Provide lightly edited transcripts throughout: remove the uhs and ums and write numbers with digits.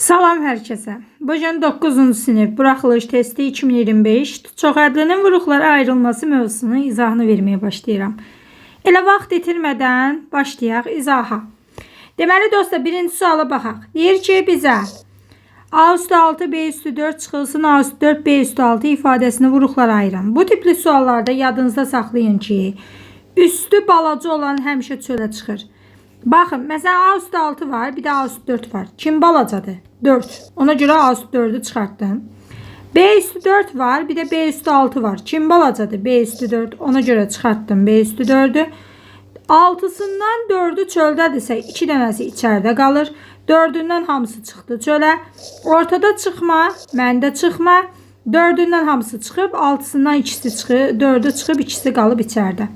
Salam hər kəsə. Bu gün 9-cu sinif buraxılış testi 2025 çoxədlinin vuruqlara ayrılması mövzusunu izahını verməyə başlayıram. Elə vaxt itirmədən başlayaq izaha. Deməli dostlar, birinci suala baxaq. Deyir ki, bizə A üstü 6, B üstü 4 çıxılsın, A üstü 4, B üstü 6 ifadəsini vuruqlara ayırın. Bu tipli suallarda yadınızda saxlayın ki, üstü balaca olan həmişə çölə çıxır. Baxın, məsələn A üstü 6 var, bir də A üstü 4 var. Kim balacadır? 4. Ona görə A üstü 4'ü çıxartdım. B üstü 4 var, bir də B üstü 6 var. Kim balacadır? B üstü 4. Ona görə çıxartdım B üstü 4'ü. 6'sından 4'ü çöldədirsə 2 dənəsi içəridə qalır. 4'ündən hamısı çıxdı çölə. Ortada çıxma, məndə çıxma. 4'ündən hamısı çıxıb, 6'sından ikisi çıxıb, 4'ü çıxıb, ikisi qalıb içəridə.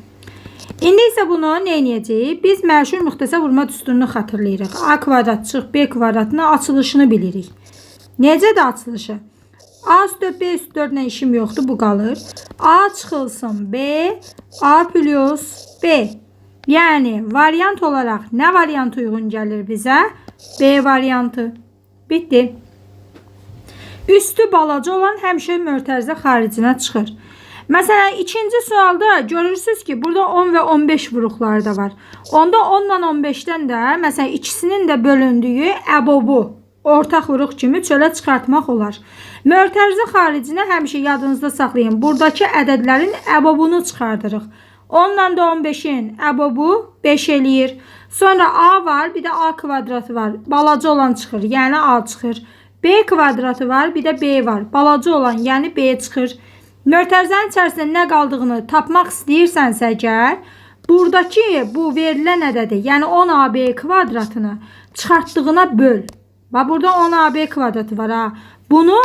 İndi isə bunu nə edəcəyik? Biz məşhur müxtəsər vurma düsturunu xatırlayırıq. A kvadrat çıx B kvadratının açılışını bilirik. Necədir açılışı? A üstü 4 B üstü 4 ilə işim yoxdur, bu qalır. A çıxılsın B, A plus B. Yəni variant olaraq nə variant uyğun gəlir bizə? B variantı. Bitdi. Üstü balaca olan həmişə mötərizə xaricinə çıxır. Məsələn, ikinci sualda görürsünüz ki, burada 10 və 15 vuruqları da var. Onda 10 ilə 15'dən də, məsələn, ikisinin də bölündüyü əbobu ortaq vuruq kimi çölə çıxartmaq olar. Mötərizə xaricinə həmişə yadınızda saxlayın. Buradakı ədədlərin əbobunu çıxardırıq. 10 ilə də 15'in əbobu 5 eləyir. Sonra A var, bir də A kvadratı var. Balaca olan çıxır, yəni A çıxır. B kvadratı var, bir də B var. Balaca olan, yəni B çıxır. Mötərizənin içərisində nə qaldığını tapmaq istəyirsənsə əgər, buradakı bu verilən ədədi, yəni 10AB kvadratını çıxartdığına böl. Bax, burada 10AB kvadratı var ha. Bunu,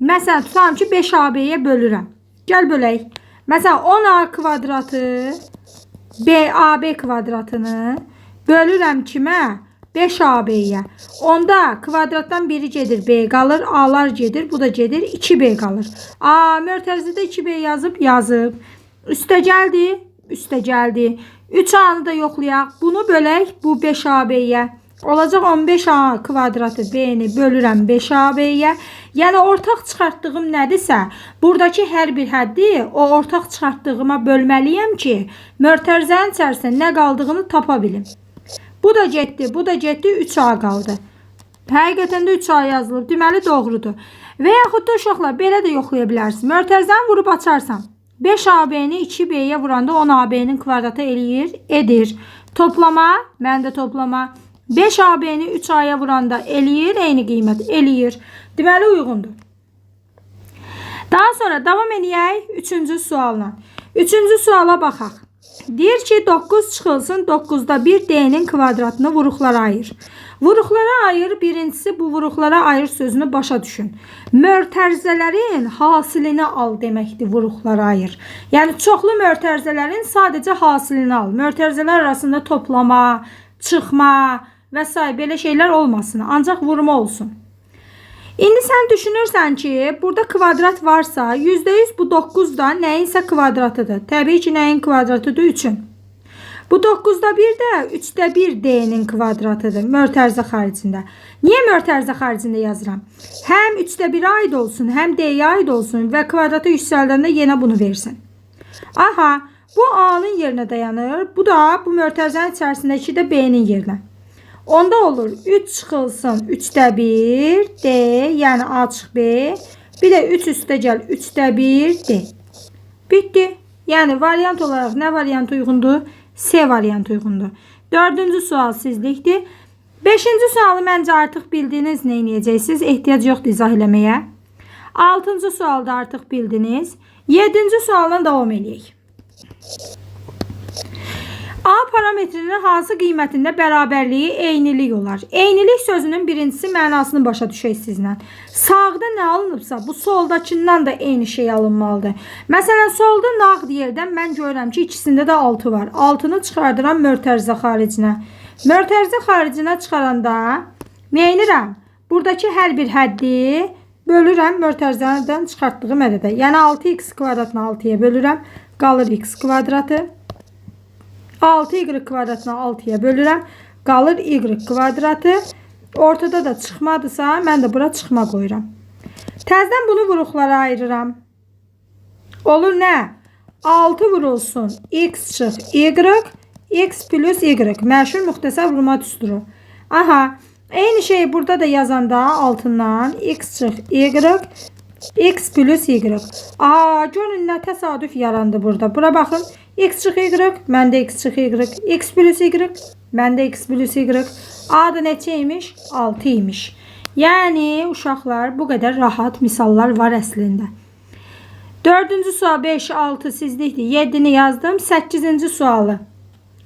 məsələn, tutalım ki, 5AB'yə bölürəm. Gəl bölək. Məsələn, 10A kvadratı, AB kvadratını bölürəm kimə? 5AB'yə. Onda kvadratdan biri gedir, B qalır, A'lar gedir, bu da gedir, 2B qalır. A, mötərizədə 2B yazıb. Üstə gəldi, üstə gəldi. 3A'nı da yoxlayaq. Bunu bölək, bu 5AB'yə. Olacaq 15A kvadratı B'ni bölürəm 5AB'yə. Yəni ortaq çıxartdığım nədirsə, buradakı hər bir həddi o ortaq çıxartdığıma bölməliyəm ki, mötərizənin içərisində nə qaldığını tapa bilim. Bu da getdi, bu da getdi, 3A qaldı. Həqiqətən də 3A yazılıb, deməli doğrudur. Və yaxud da uşaqlar, belə də yoxlaya bilərsiniz. Mötərizəni vurub açarsam, 5AB'ni 2B'yə vuranda 10AB'nin kvadratı eləyir, edir. Toplama, məndə toplama. 5AB'ni 3A'ya vuranda eləyir, eyni qiymət, eləyir. Deməli uyğundur. Daha sonra davam edək 3-cü sualla. 3-cü suala baxaq. Deyir ki, 9 çıxılsın, 9'da 1 D'nin kvadratını vuruqlara ayır. Vuruqlara ayır, birincisi bu vuruqlara ayır sözünü başa düşün. Mötərizələrin hasilini al deməkdir vuruqlara ayır. Yəni çoxlu mötərizələrin sadəcə hasilini al. Mötərizələr arasında toplama, çıxma və s. belə şeylər olmasın. Ancaq vurma olsun. İndi sən düşünürsən ki, burada kvadrat varsa, %100 bu 9 da nəyinsə kvadratıdır. Təbii ki, nəyin kvadratıdır? 3'ün. Bu 9'da 1 də 3'də 1 D'nin kvadratıdır. Mötərizə xaricində. Niyə mötərizə xaricində yazıram? Həm 3'də 1'ə aid olsun, həm D'yə aid olsun və kvadratı yüksəldəndə yenə bunu versin. Aha, bu A'nın yerinə dayanır. Bu da bu mötərizənin içərisindəki də B'nin yerinə. Onda olur 3 çıxılsın 3'də 1 D, yəni A çıx B. Bir də 3 üstə gəl 3'də 1 D. Bitdi. Yəni variant olaraq nə variant uyğundur? C variant uyğundur. 4-cü sual sizlikdir. 5-ci sualı məncə artıq bildiniz, nə edəcəksiniz? Ehtiyac yoxdur izah eləməyə. 6-cı sualda artıq bildiniz. 7-ci sualdan davam edək. A parametrinin hansı qiymətində bərabərliyi eynilik olar? Eynilik sözünün birincisi mənasını başa düşək sizlə. Sağda nə alınıbsa, bu soldakından da eyni şey alınmalıdır. Məsələn, solda nağd yerdən mən görürəm ki, ikisində də 6 var. 6'nı çıxardıram mötərizə xaricinə. Mötərizə xaricinə çıxaranda nə edirəm? Buradakı hər bir həddi bölürəm mötərizədən çıxartdığım ədədə. Yəni 6x kvadratını 6'ya bölürəm, qalır x kvadratı. 6y kvadratını 6'ya bölürəm, qalır y kvadratı. Ortada da çıxmadısa, mən də bura çıxma qoyuram. Təzədən bunu vuruqlara ayırıram. Olur nə? 6 vurulsun x çıx y, x plus y. Məşhur müxtəsər vurma düsturu. Aha, eyni şeyi burada da yazanda altından x çıx y, x plus y. Görün nə təsadüf yarandı burada. Bura baxın. X çıx y, məndə x çıx y. X plus y, məndə x plus y. A da neçə imiş? 6 imiş. Yəni, uşaqlar, bu qədər rahat misallar var əslində. 4-cü sual 5, 6 sizlikdir. 7-ni yazdım. 8-ci sualı.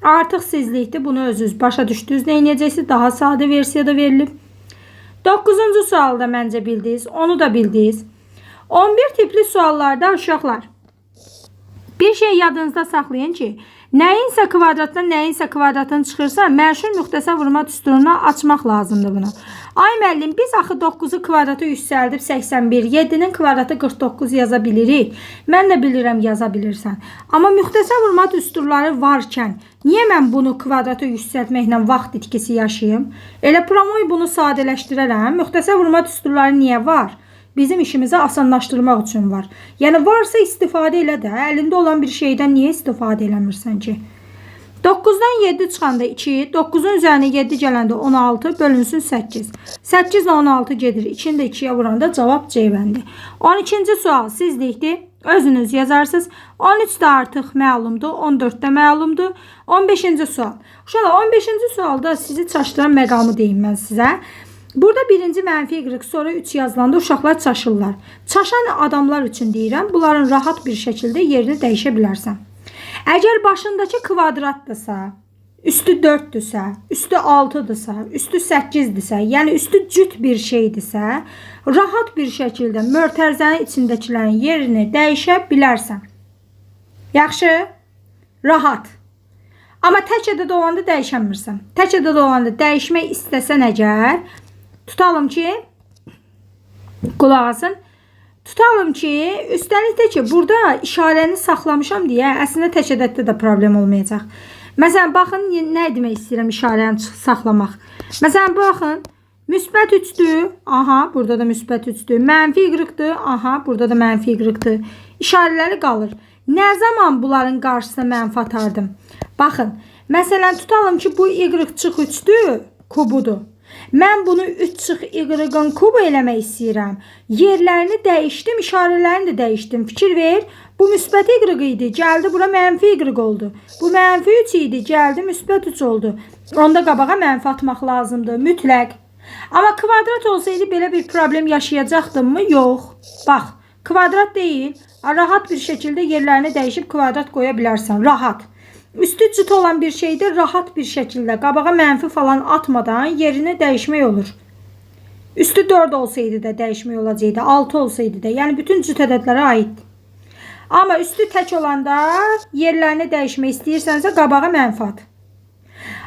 Artıq sizlikdir. Bunu özünüz başa düşdünüz. Nə edəcəksiniz? Daha sadə versiyada verilib. 9-cu sualda məncə bildiniz. Onu da bildiniz. 11 tipli suallarda uşaqlar. Bir şey yadınızda saxlayın ki, nəyinsə kvadratdan nəyinsə kvadratdan çıxırsa, məşhur müxtəsər vurma düsturuna açmaq lazımdır bunu. Ay müəllim, biz axı 9-u kvadrata yüksəldib 81, 7-nin kvadratı 49 yaza bilirik. Mən də bilirəm, yaza bilirsən. Amma müxtəsər vurma düsturları varkən, niyə mən bunu kvadrata yüksəltməklə vaxt itkisi yaşayım? Elə promoy bunu sadələşdirərəm. Müxtəsər vurma düsturları niyə var? Bizim işimizi asanlaşdırmaq üçün var. Yəni varsa istifadə elə də, əlində olan bir şeydən niyə istifadə eləmirsən ki? 9-dan 7 çıxanda 2, 9-un üzərinə 7 gələndə 16 bölünsün 8. 8 ilə 16 gedir. 2-ni də 2-yə vuranda cavab C-bəndi. 12-ci sual sizlikdir. Özünüz yazarsınız. 13 də artıq məlumdur. 14 də məlumdur. 15-ci sual. Uşaqlar, 15-ci sualda sizi çaşdıran məqamı deyim mən sizə. Burada birinci mənfi y, sonra 3 yazılanda uşaqlar çaşırlar. Çaşan adamlar üçün deyirəm, bunların rahat bir şəkildə yerini dəyişə bilərsən. Əgər başındakı kvadratdırsa, üstü 4-dürsə, üstü 6-dırsa, üstü 8-dirsə, yəni üstü cüt bir şeydirsə, rahat bir şəkildə mötərizənin içindəkilərin yerini dəyişə bilərsən. Yaxşı? Rahat. Amma tək ədəd olanda dəyişəmirsən. Tək ədəd olanda dəyişmək istəsən əgər, tutalım ki, qulaq asın. Tutalım ki, üstəlik də ki, burada işarəni saxlamışam deyə, əslində tək ədəddə də problem olmayacaq. Məsələn, baxın, nə demək istəyirəm işarəni saxlamaq. Məsələn, baxın, müsbət 3'dür. Aha, burada da müsbət 3'dür. Mənfi y''dır. Aha, burada da mənfi y''dır. İşarələri qalır. Nə zaman bunların qarşısına mənfi atardım? Baxın, məsələn, tutalım ki, bu y çıx 3'dür, kubudur. Mən bunu 3 çıx y-ın kubu eləmək istəyirəm. Yerlərini dəyişdim, işarələrini də dəyişdim. Fikir ver. Bu müsbət y idi, gəldi bura mənfi y oldu. Bu mənfi 3 idi, gəldi müsbət 3 oldu. Onda qabağa mənfi atmaq lazımdır, mütləq. Amma kvadrat olsaydı belə bir problem yaşayacaqdım mı? Yox. Bax, kvadrat deyil. Rahat bir şəkildə yerlərini dəyişib kvadrat qoya bilərsən. Rahat. Üstü cüt olan bir şeydə rahat bir şəkildə qabağa mənfi falan atmadan yerini dəyişmək olur. Üstü 4 olsaydı da dəyişmək olacaqdı, 6 olsaydı da. Yəni bütün cüt ədədlərə aiddir. Amma üstü tək olanda yerlərini dəyişmək istəyirsənsə qabağa mənfi at.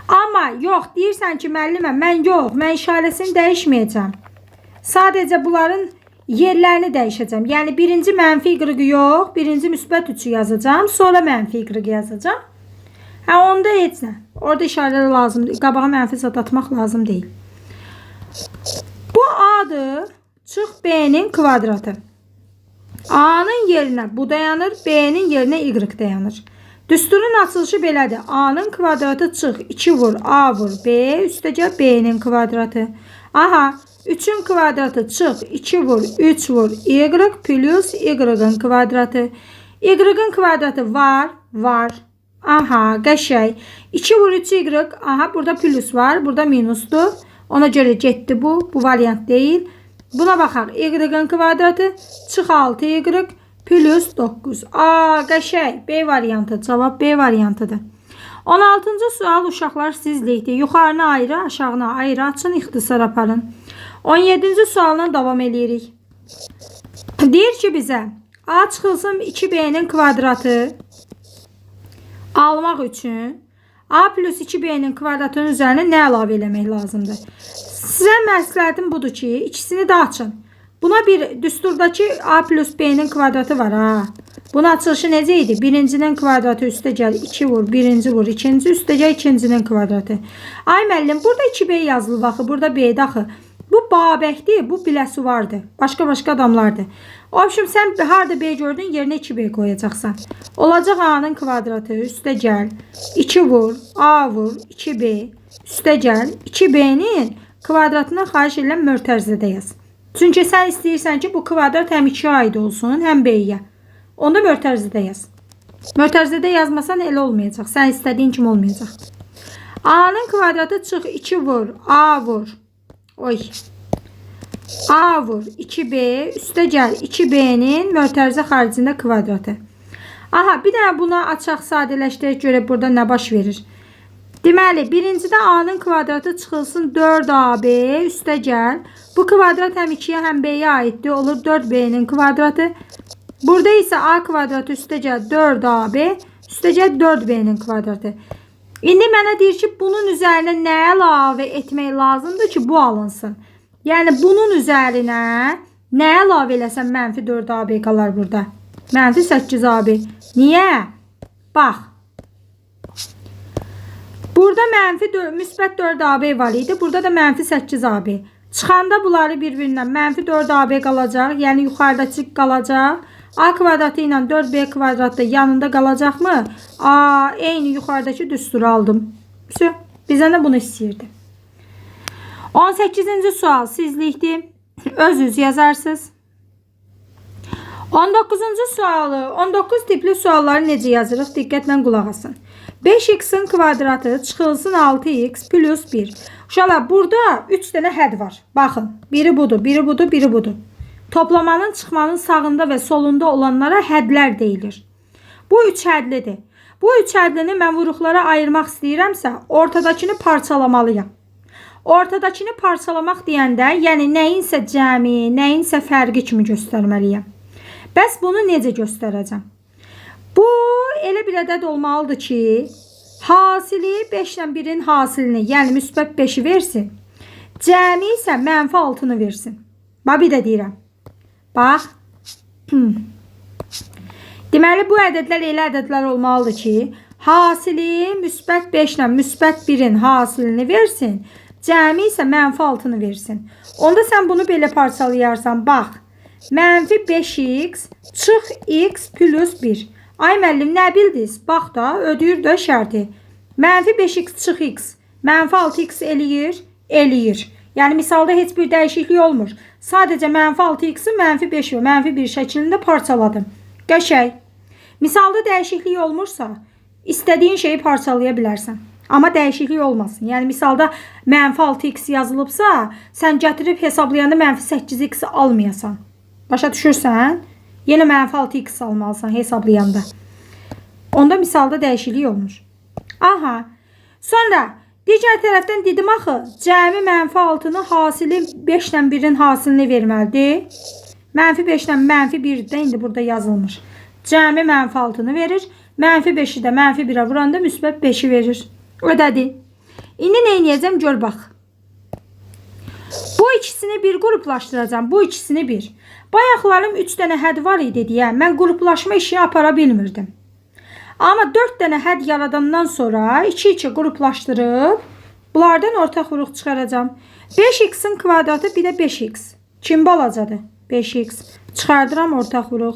Amma yox, deyirsən ki, müəllimə, mən işarəsini dəyişməyəcəm. Sadəcə bunların yerlərini dəyişəcəm. Yəni birinci mənfi y yox, birinci müsbət 3'ü yazacağım, sonra mənfi y yazacağım. Onda heç nə. Orada işarələr lazımdır. Qabağa mənfi zad atmaq lazım deyil. Bu A-dır. Çıx B-nin kvadratı. A-nın yerinə bu dayanır, B-nin yerinə y dayanır. Düsturun açılışı belədir. A-nın kvadratı çıx 2 vur A vur B, üstəcə B-nin kvadratı. Aha, 3'ün kvadratı çıx 2 vur 3 vur y plus y''ın kvadratı. Y''ın kvadratı var. Aha, qəşəng. 2 vur 3 y. Aha, burada plus var. Burada minusdur. Ona görə getdi bu. Bu variant deyil. Buna baxaq. Y''ın kvadratı çıx 6 y plus 9. Qəşəng. B variantı. Cavab B variantıdır. 16-cı sual uşaqlar sizlikdir. Yuxarını ayrı, aşağını ayrı açın, ixtisar aparın. 17-ci sualına davam edirik. Deyir ki bizə A çıxılsın 2B'nin kvadratı almaq üçün A plus 2B'nin kvadratının üzərinə nə əlavə eləmək lazımdır? Sizə məsləhətim budur ki, ikisini də açın. Buna bir düsturdakı a plus b'nin kvadratı var ha. Bunun açılışı necə idi? Birincinin kvadratı üstə gəl 2 vur, birinci vur, ikinci üstə gəl ikincinin kvadratı. Ay müəllim, burada 2b yazılıb axı, burada b-də axı. Bu Babəkdir, bu biləsi vardı. Başqa adamlardı. Obşum sən harda b gördün, yerinə 2b qoyacaqsan. Olacaq a-nın kvadratı üstə gəl 2 vur, a vur, 2b üstə gəl 2b-nin kvadratına xahiş edirəm mötərizədə yaz. Çünki sən istəyirsən ki, bu kvadrat həm 2-yə aid olsun, həm b-yə. Onda mötərizədə yaz. Mötərizədə yazmasan elə olmayacaq. Sən istədiyin kimi olmayacaq. A-nın kvadratı çıx 2 vur, a vur. Oy. A vur 2b üstə gəl 2b-nin mötərizə xaricində kvadratı. Aha, bir dənə buna açaq sadələşdirək görək burada nə baş verir. Deməli, birincidə a-nın kvadratı çıxılsın 4ab üstə gəl. Bu kvadrat həm 2-yə həm b-yə aiddir. Olur 4b-nin kvadratı. Burada isə a kvadratı üstə gəl 4ab üstə gəl 4b-nin kvadratı. İndi mənə deyir ki, bunun üzərinə nə əlavə etmək lazımdır ki, bu alınsın. Yəni, bunun üzərinə nə əlavə eləsən mənfi 4ab qalar burada. Mənfi 8ab. Niyə? Bax. Burada mənfi müsbət 4ab var idi. Burada da mənfi 8ab. Çıxanda bunları bir-birindən mənfi 4ab qalacaq. Yəni, yuxarıdakı qalacaq. A kvadratı ilə 4b kvadratı yanında qalacaqmı? A, eyni yuxarıdakı düsturu aldım. Bizə də bunu istəyirdi. 18-ci sual sizlikdir. Öz yazarsınız. 19-cu sualı, 19 tipli sualları necə yazırıq? Diqqətlə qulaq asın. 5x-in kvadratı çıxılsın 6x plus 1. Uşaqlar, burada 3 dənə hədd var. Baxın, biri budur, biri budur, biri budur. Toplamanın çıxmanın sağında və solunda olanlara hədlər deyilir. Bu 3 hədlidir. Bu 3 hədlini mən vuruqlara ayırmaq istəyirəmsə, ortadakını parçalamalıyam. Ortadakını parçalamaq deyəndə, yəni nəyinsə cəmi, nəyinsə fərqi kimi göstərməliyəm. Bəs bunu necə göstərəcəm? Bu, elə bir ədəd olmalıdır ki, hasili 5 ilə 1-in hasilini, yəni müsbət 5-i versin. Cəmi isə mənfi 6-nı versin. Bir də deyirəm. Bax. Deməli, bu ədədlər elə ədədlər olmalıdır ki, hasili müsbət 5 ilə müsbət 1-in hasilini versin, cəmi isə mənfi 6-nı versin. Onda sən bunu belə parçalayarsan, bax, mənfi 5x çıx x plus 1. Ay müəllim, nə bildiniz? Bax da, ödəyir də şərti. Mənfi 5x çıx x, mənfi 6x eləyir, eləyir. Yəni, misalda heç bir dəyişiklik olmur. Sadəcə mənfi 6x-i mənfi 5 və mənfi 1 şəklində parçaladım. Qəşəng. Misalda dəyişiklik olmursa, istədiyin şeyi parçalaya bilərsən. Amma dəyişiklik olmasın. Yəni, misalda mənfi 6x yazılıbsa, sən gətirib hesablayanda mənfi 8x almayasan. Başa düşürsən? Yenə mənfi 6x almalısan hesablayanda. Onda misalda dəyişiklik olmur. Aha. Sonra digər tərəfdən dedim axı, cəmi mənfi 6-nı hasili 5 ilə 1-in hasilini verməlidir. Mənfi 5 ilə mənfi 1-də indi burada yazılmış. Cəmi mənfi 6-nı verir. Mənfi 5-i də mənfi 1-ə vuranda müsbət 5-i verir. Ödədi. İndi nə edəcəm? Gör bax. Bu ikisini bir qruplaşdıracağım. Bu ikisini bir. Bayaqlarım 3 dənə hədd var idi deyə mən qruplaşma işini apara bilmirdim. Amma 4 dənə hədd yaradandan sonra 2-2 qruplaşdırıb bunlardan ortaq vuruq çıxaracağım. 5x-in kvadratı bir də 5x. Kim balacadır? 5x. Çıxardıram ortaq vuruq.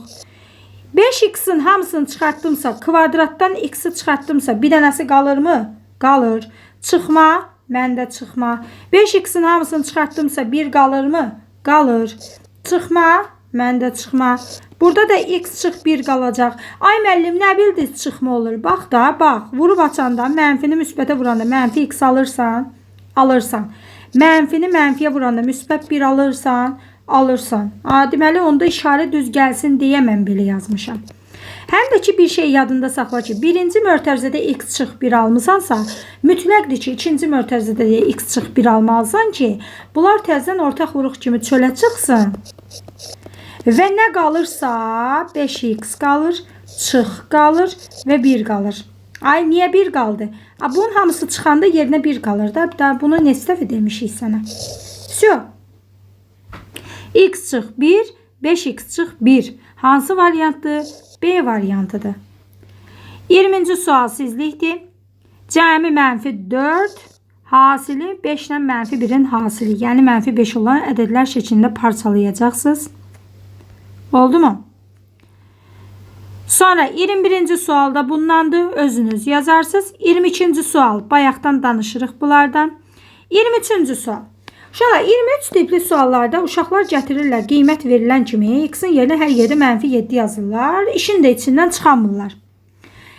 5x-in hamısını çıxartdımsa, kvadratdan x-i çıxartdımsa bir dənəsi qalırmı? Qalır. Çıxma, məndə çıxma. 5x-in hamısını çıxartdımsa 1 qalırmı? Qalır. Çıxma, məndə çıxma. Burada da x çıx 1 qalacaq. Ay müəllim, nə bildiniz çıxma olur? Bax da, bax. Vurub açanda, mənfini müsbətə vuranda mənfi x alırsan, alırsan. Mənfini mənfiyə vuranda müsbət 1 alırsan, alırsan. Deməli, onda işarə düz gəlsin deyə mən belə yazmışam. Həm də ki, bir şey yadında saxla ki, birinci mötərizədə x çıx 1 almısansa, mütləqdir ki, ikinci mötərizədə də x çıx 1 almalısan ki, bunlar təzədən ortaq vuruq kimi çölə çıxsın. Və nə qalırsa 5x qalır, çıx qalır və 1 qalır. Ay, niyə 1 qaldı? Bunun hamısı çıxanda yerinə 1 qalır da. Bunu neçə dəfə demişik sənə? Всё. X çıx 1, 5x çıx 1. Hansı variantdır? B variantıdır. 20-ci sual sizlikdir. Cəmi -4, hasili 5 ilə -1-in hasili. Yəni -5 olan ədədlər şəklində parçalayacaqsınız. Oldu mu? Sonra 21-ci sualda bundandır. Özünüz yazarsınız. 22-ci sual. Bayaqdan danışırıq bunlardan. 23-cü sual. Uşaqlar 23 tipli suallarda uşaqlar gətirirlər qiymət verilən kimi x-in yerinə hər yerdə -7 yazırlar. İşin də içindən çıxamırlar.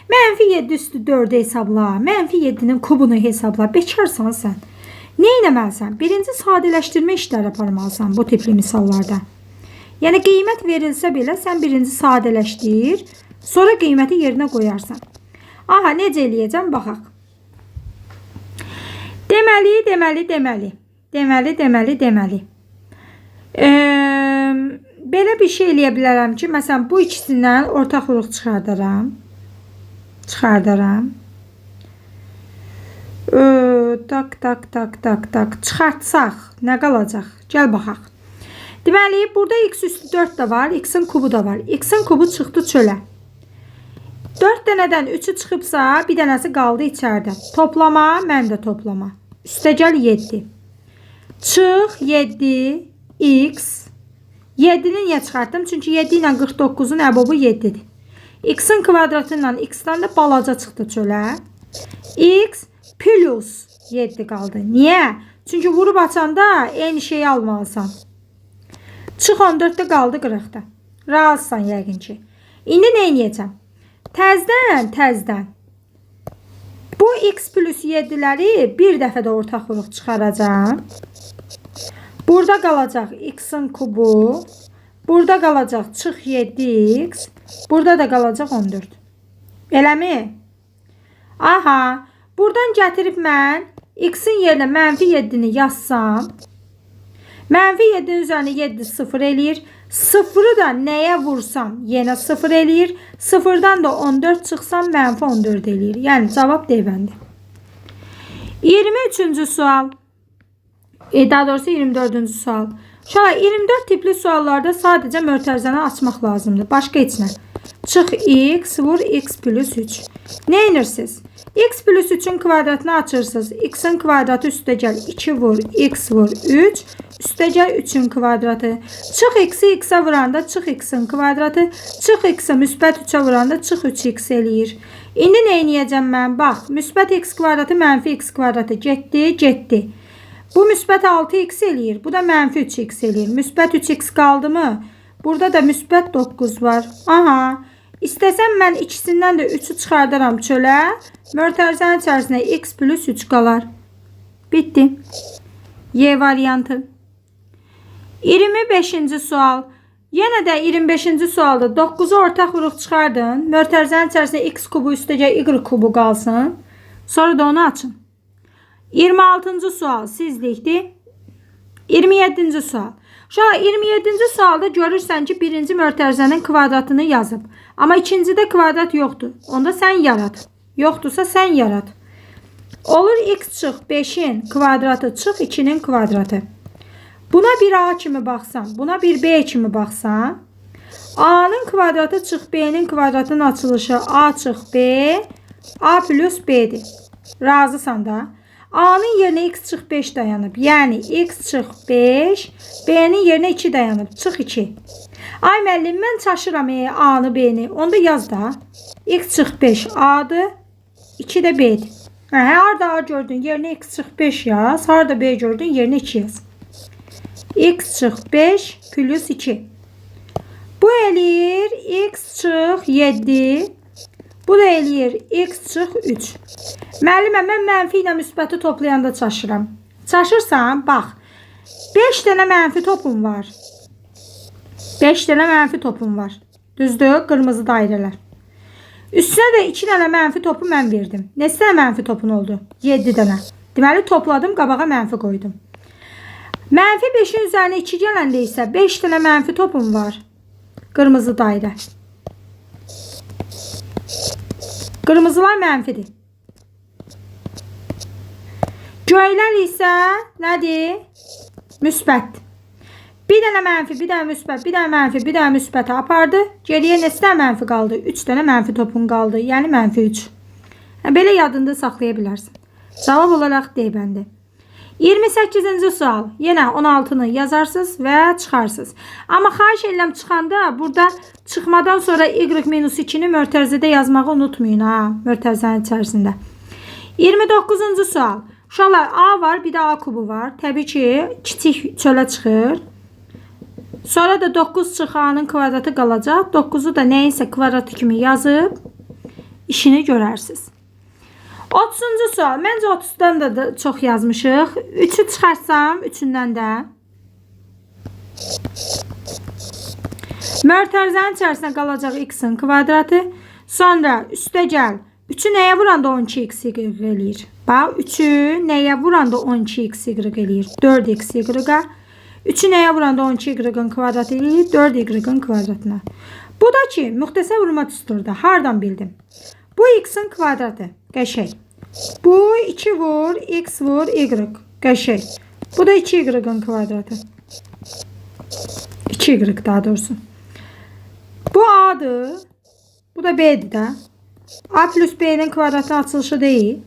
-7 üstü 4'ü hesabla. -7'nin kubunu hesabla. Bekarsan sən. Ne etməlisən? Birinci sadələşdirmə işləri aparmalısan bu tipli misallarda. Yəni qiymət verilsə belə sən birinci sadələşdir. Sonra qiyməti yerinə qoyarsan. Aha, necə eləyəcəm? Baxaq. Deməli. Belə bir şey eləyə bilərəm ki, məsələn bu ikisindən ortaqlıq çıxardaram. Tak. Çıxartsaq nə qalacaq? Gəl baxaq. Deməli, burada x üstü 4 də var, x-in kubu da var. X-in kubu çıxdı çölə. 4 dənədən 3'ü çıxıbsa, bir dənəsi qaldı içəridə. Toplama, mən də toplama. Üstəgəl 7. Çıx 7, x. 7'ni niyə çıxartdım? Çünki 7 ilə 49'un əbobu 7'dir. X-in kvadratı ilə x-dan da balaca çıxdı çölə. X plus 7 qaldı. Niyə? Çünki vurub açanda eyni şeyi almalısan. Çıx 14'də qaldı 40'da. Razısan yəqin ki. İndi nə edəcəm? Təzdən. Bu x plus 7'ləri bir dəfədə ortaqlıq çıxaracağım. Burada qalacaq x-in kubu. Burada qalacaq çıx 7x. Burada da qalacaq 14. Eləmi? Aha. Buradan gətirib mən x-in yerinə -7'ni yazsam. -7'nin üzərinə 7 0 eləyir. 0'ı da nəyə vursam yenə 0 eləyir. 0'dan da 14 çıxsam -14 eləyir. Yəni cavab D-bəndi. 23-cü sual. Daha doğrusu 24-cü sual. Şöyle 24 tipli suallarda sadəcə mötərizəni açmaq lazımdır. Başqa heç nə. Çıx x vur x plus 3. Nə edirsiniz? X plus 3'ün kvadratını açırsınız. X'in kvadratı üstəgəl 2 vur x vur 3. Üstəgəl 3'ün kvadratı. Çıx x'i x'ə vuranda çıx x'in kvadratı. Çıx x'i müsbət 3'ə vuranda çıx 3x eləyir. İndi nə edəcəm mən? Bax, müsbət x kvadratı mənfi x kvadratı getdi. Bu müsbət 6x eləyir. Bu da mənfi 3x eləyir. Müsbət 3x qaldı mı? Burada da müsbət 9 var. Aha. İstəsəm mən ikisindən də 3'ü çıxardaram çölə. Mötərizənin içərisində x plus 3 qalar. Bitti. Y variantı. 25-ci sual. Yenə də 25-ci sualda 9'u ortaq vuruq çıxardın. Mötərizənin içərisində x kubu üstəcək y kubu qalsın. Sonra da onu açın. 26-cı sual sizlikdir. 27-ci sual. Şu an 27-ci sualda görürsən ki, birinci mötərizənin kvadratını yazıb. Amma ikincidə kvadrat yoxdur. Onda sən yarat. Yoxdursa sən yarat. Olur x çıx 5'in kvadratı çıx 2'nin kvadratı. Buna bir a kimi baxsan, buna bir b kimi baxsan. A'nın kvadratı çıx b'nin kvadratının açılışı a çıx b, a plus b'dir. Razısan da. A'nın yerinə x çıx 5 dayanıb. Yəni x çıx 5, b'nin yerinə 2 dayanıb. Çıx 2. Ay müəllim, mən çaşıram A'nı b'ni. Onda yaz da. X çıx 5 A'dır. 2 də b'dir. Harada A gördün yerinə x çıx 5 yaz. Harada b gördün yerinə 2 yaz. X çıx 5 plus 2. Bu eləyir x çıx 7. Bu da eləyir x çıx 3. Müəllimə, mən mənfi ilə müsbəti toplayanda çaşıram. Çaşırsan, bax. 5 dənə mənfi topum var. 5 dənə mənfi topum var. Düzdür? Qırmızı dairələr. Üstünə də 2 dənə mənfi topu mən verdim. Neçə dənə mənfi topun oldu? 7 dənə. Deməli, topladım, qabağa mənfi qoydum. Mənfi 5'in üzərinə 2 gələndə isə 5 dənə mənfi topum var. Qırmızı dairə. Qırmızılar mənfidir. Göylər isə nədir? Müsbət. Bir dənə mənfi, bir dənə müsbət, bir dənə mənfi, bir dənə müsbəti apardı. Geriyə neçə dənə mənfi qaldı? 3 dənə mənfi topun qaldı. Yəni mənfi 3. Belə yadında saxlaya bilərsən. Cavab olaraq D bəndi. 28-ci sual. Yenə 16-nı yazarsınız və çıxarsınız. Amma xahiş edirəm çıxanda burada çıxmadan sonra y-2-ni mötərizədə yazmağı unutmayın ha. Mötərizənin içərisində. 29-cu sual. Uşaqlar A var, bir də A kubu var. Təbii ki, kiçik çölə çıxır. Sonra da 9 çıx A-nın kvadratı qalacaq. 9-u da nəyinsə kvadratı kimi yazıb işini görərsiniz. 30-cu sual. Məncə 30-dan da çox yazmışıq. 3-ü çıxarsam 3-ündən də mötərizənin içərisində qalacaq x-in kvadratı. Sonra üstə gəl. 3-ü nəyə vuranda 12x y eləyir? Bax, 3-ü nəyə vuranda 12x y eləyir? 4x y-a. 3-ü nəyə vuranda 12y-in kvadratı eləyir? 4y-in kvadratına. Bu da ki, müxtəsər vurma düsturda. Hardan bildim? Bu x-in kvadratı. Qəşəng. Bu 2 vur, x vur, y. Qəşəng. Bu da 2y-in kvadratı. 2y daha doğrusu. Bu A'dır. Bu da B'dir də. A plus B'nin kvadratı açılışı deyil.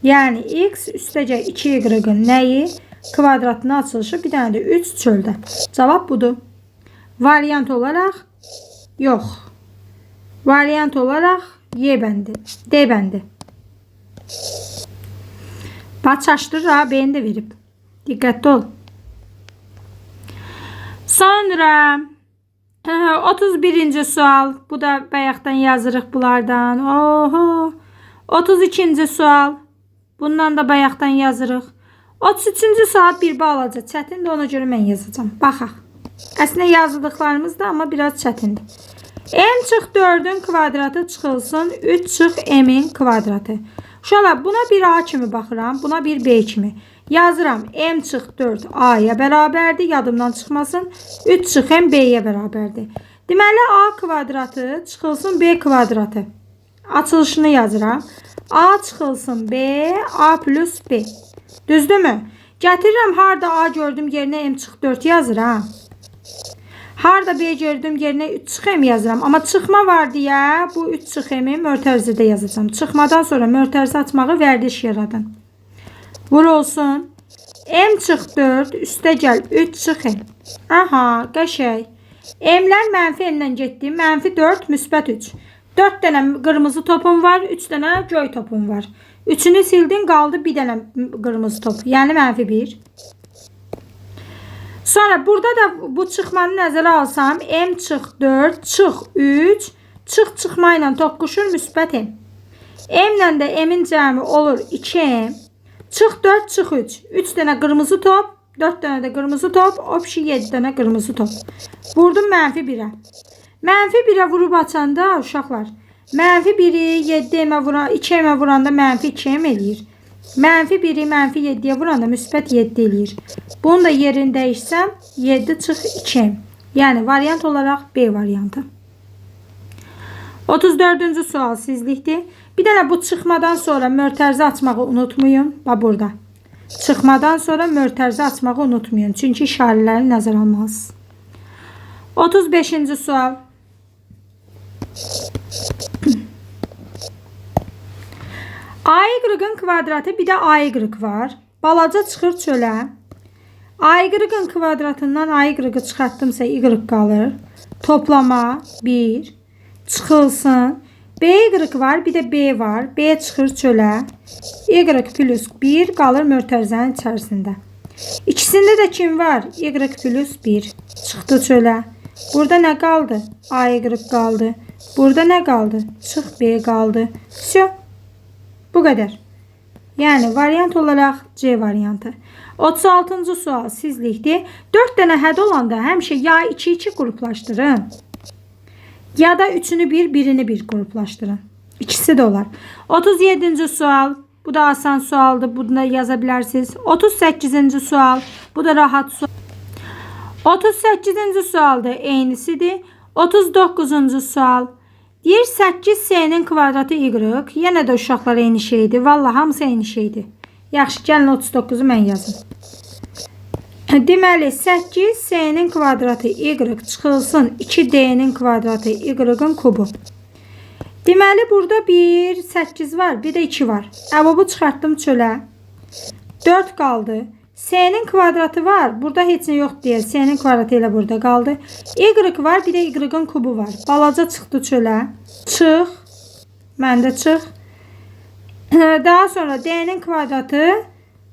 Yəni x üstəcə 2y-in nəyi? Kvadratının açılışı, bir dənə də 3 çöldə. Cavab budur. Variant olaraq yox. Variant olaraq Y bəndi. D bəndi. Bax çaşdırır ha, B'ni də verib. Diqqətli ol. Sonra 31-ci sual. Bu da bayaqdan yazırıq bunlardan. Oho. 32-ci sual. Bundan da bayaqdan yazırıq. 33-cü sual bir balaca çətindir, ona görə mən yazacağım. Baxaq. Əslində yazıldıqlarımız da amma biraz çətindir. M çıx 4-ün kvadratı çıxılsın 3 çıx M-in kvadratı. Uşaqlar, buna bir A kimi baxıram, buna bir B kimi. Yazıram M çıx 4 A-ya bərabərdir, yadımdan çıxmasın. 3 çıx M B-yə bərabərdir. Deməli A kvadratı çıxılsın B kvadratı. Açılışını yazıram. A çıxılsın B, A plus B. Düzdürmü? Gətirirəm, harda A gördüm yerinə M çıx 4 yazıram. Harda B gördüm yerinə 3 çıx M yazıram. Amma çıxma var deyə bu 3 çıx M-i mötərizədə yazacağım. Çıxmadan sonra mötərizə açmağı vərdiş yaradın. Vur olsun. M çıx 4 üstə gəl 3 çıx M. Aha, qəşəng. M-lər mənfi M-dən getdi. Mənfi 4, müsbət 3. 4 dənə qırmızı topum var, 3 dənə göy topum var. 3-ünü sildin, qaldı bir dənə qırmızı top. Yəni mənfi 1. Sonra burada da bu çıxmanı nəzərə alsam, M çıx 4, çıx 3, çıx çıxma ilə toqquşur, müsbət M. M-lə də M-in cəmi olur 2M. Çıx 4, çıx 3. 3 dənə qırmızı top, 4 dənə də qırmızı top, opşi 7 dənə qırmızı top. Vurdum mənfi 1-ə. Mənfi 1-ə vurub açanda uşaqlar, mənfi 1-i 7M-ə vuran, 2M-ə vuranda mənfi 2M eləyir. Mənfi 1-i mənfi 7-yə vuranda müsbət 7 eləyir. Bunu da yerini dəyişsəm 7 çıx 2M. Yəni variant olaraq B variantı. 34-cü sual sizlikdir. Bir dənə bu çıxmadan sonra mötərizə açmağı unutmayın. Bax burada. Çıxmadan sonra mötərizə açmağı unutmayın. Çünki işarələri nəzərə almalısınız. 35-ci sual. AY-ın kvadratı, bir də AY var. Balaca çıxır çölə. AY-ın kvadratından AY-ı çıxartdımsa Y qalır. Toplama 1. Çıxılsın. B-Y var, bir də B var. B çıxır çölə. Y plus 1 qalır mötərizənin içərisində. İkisində də kim var? Y plus 1. Çıxdı çölə. Burada nə qaldı? AY qaldı. Burada nə qaldı? Çıx B qaldı. Всё. Bu qədər. Yəni variant olaraq C variantı. 36-cı sual sizlikdir. 4 dənə hədd olanda həmişə ya 2-2 qruplaşdırın, ya da 3-ünü 1, 1-ini 1 qruplaşdırın. İkisi də olar. 37-ci sual. Bu da asan sualdır. Bunu da yaza bilərsiniz. 38-ci sual. Bu da rahat sual. 38-ci sual da eynisidir. 39-cu sual. Deyir 8S-nin kvadratı Y. Yenə də uşaqlar eyni şeydir. Vallahi hamısı eyni şeydir. Yaxşı, gəlin 39-u mən yazım. Deməli 8s-nin kvadratı y çıxılsın 2d-nin kvadratı y-ın kubu. Deməli burada bir 8 var, bir də 2 var. Əvvəbu çıxartdım çölə. 4 qaldı. S-nin kvadratı var. Burada heç nə yox deyə S-nin kvadratı elə burada qaldı. Y var, bir də Y-ın kubu var. Balaca çıxdı çölə. Çıx. Məndə çıx. Daha sonra D-nin kvadratı.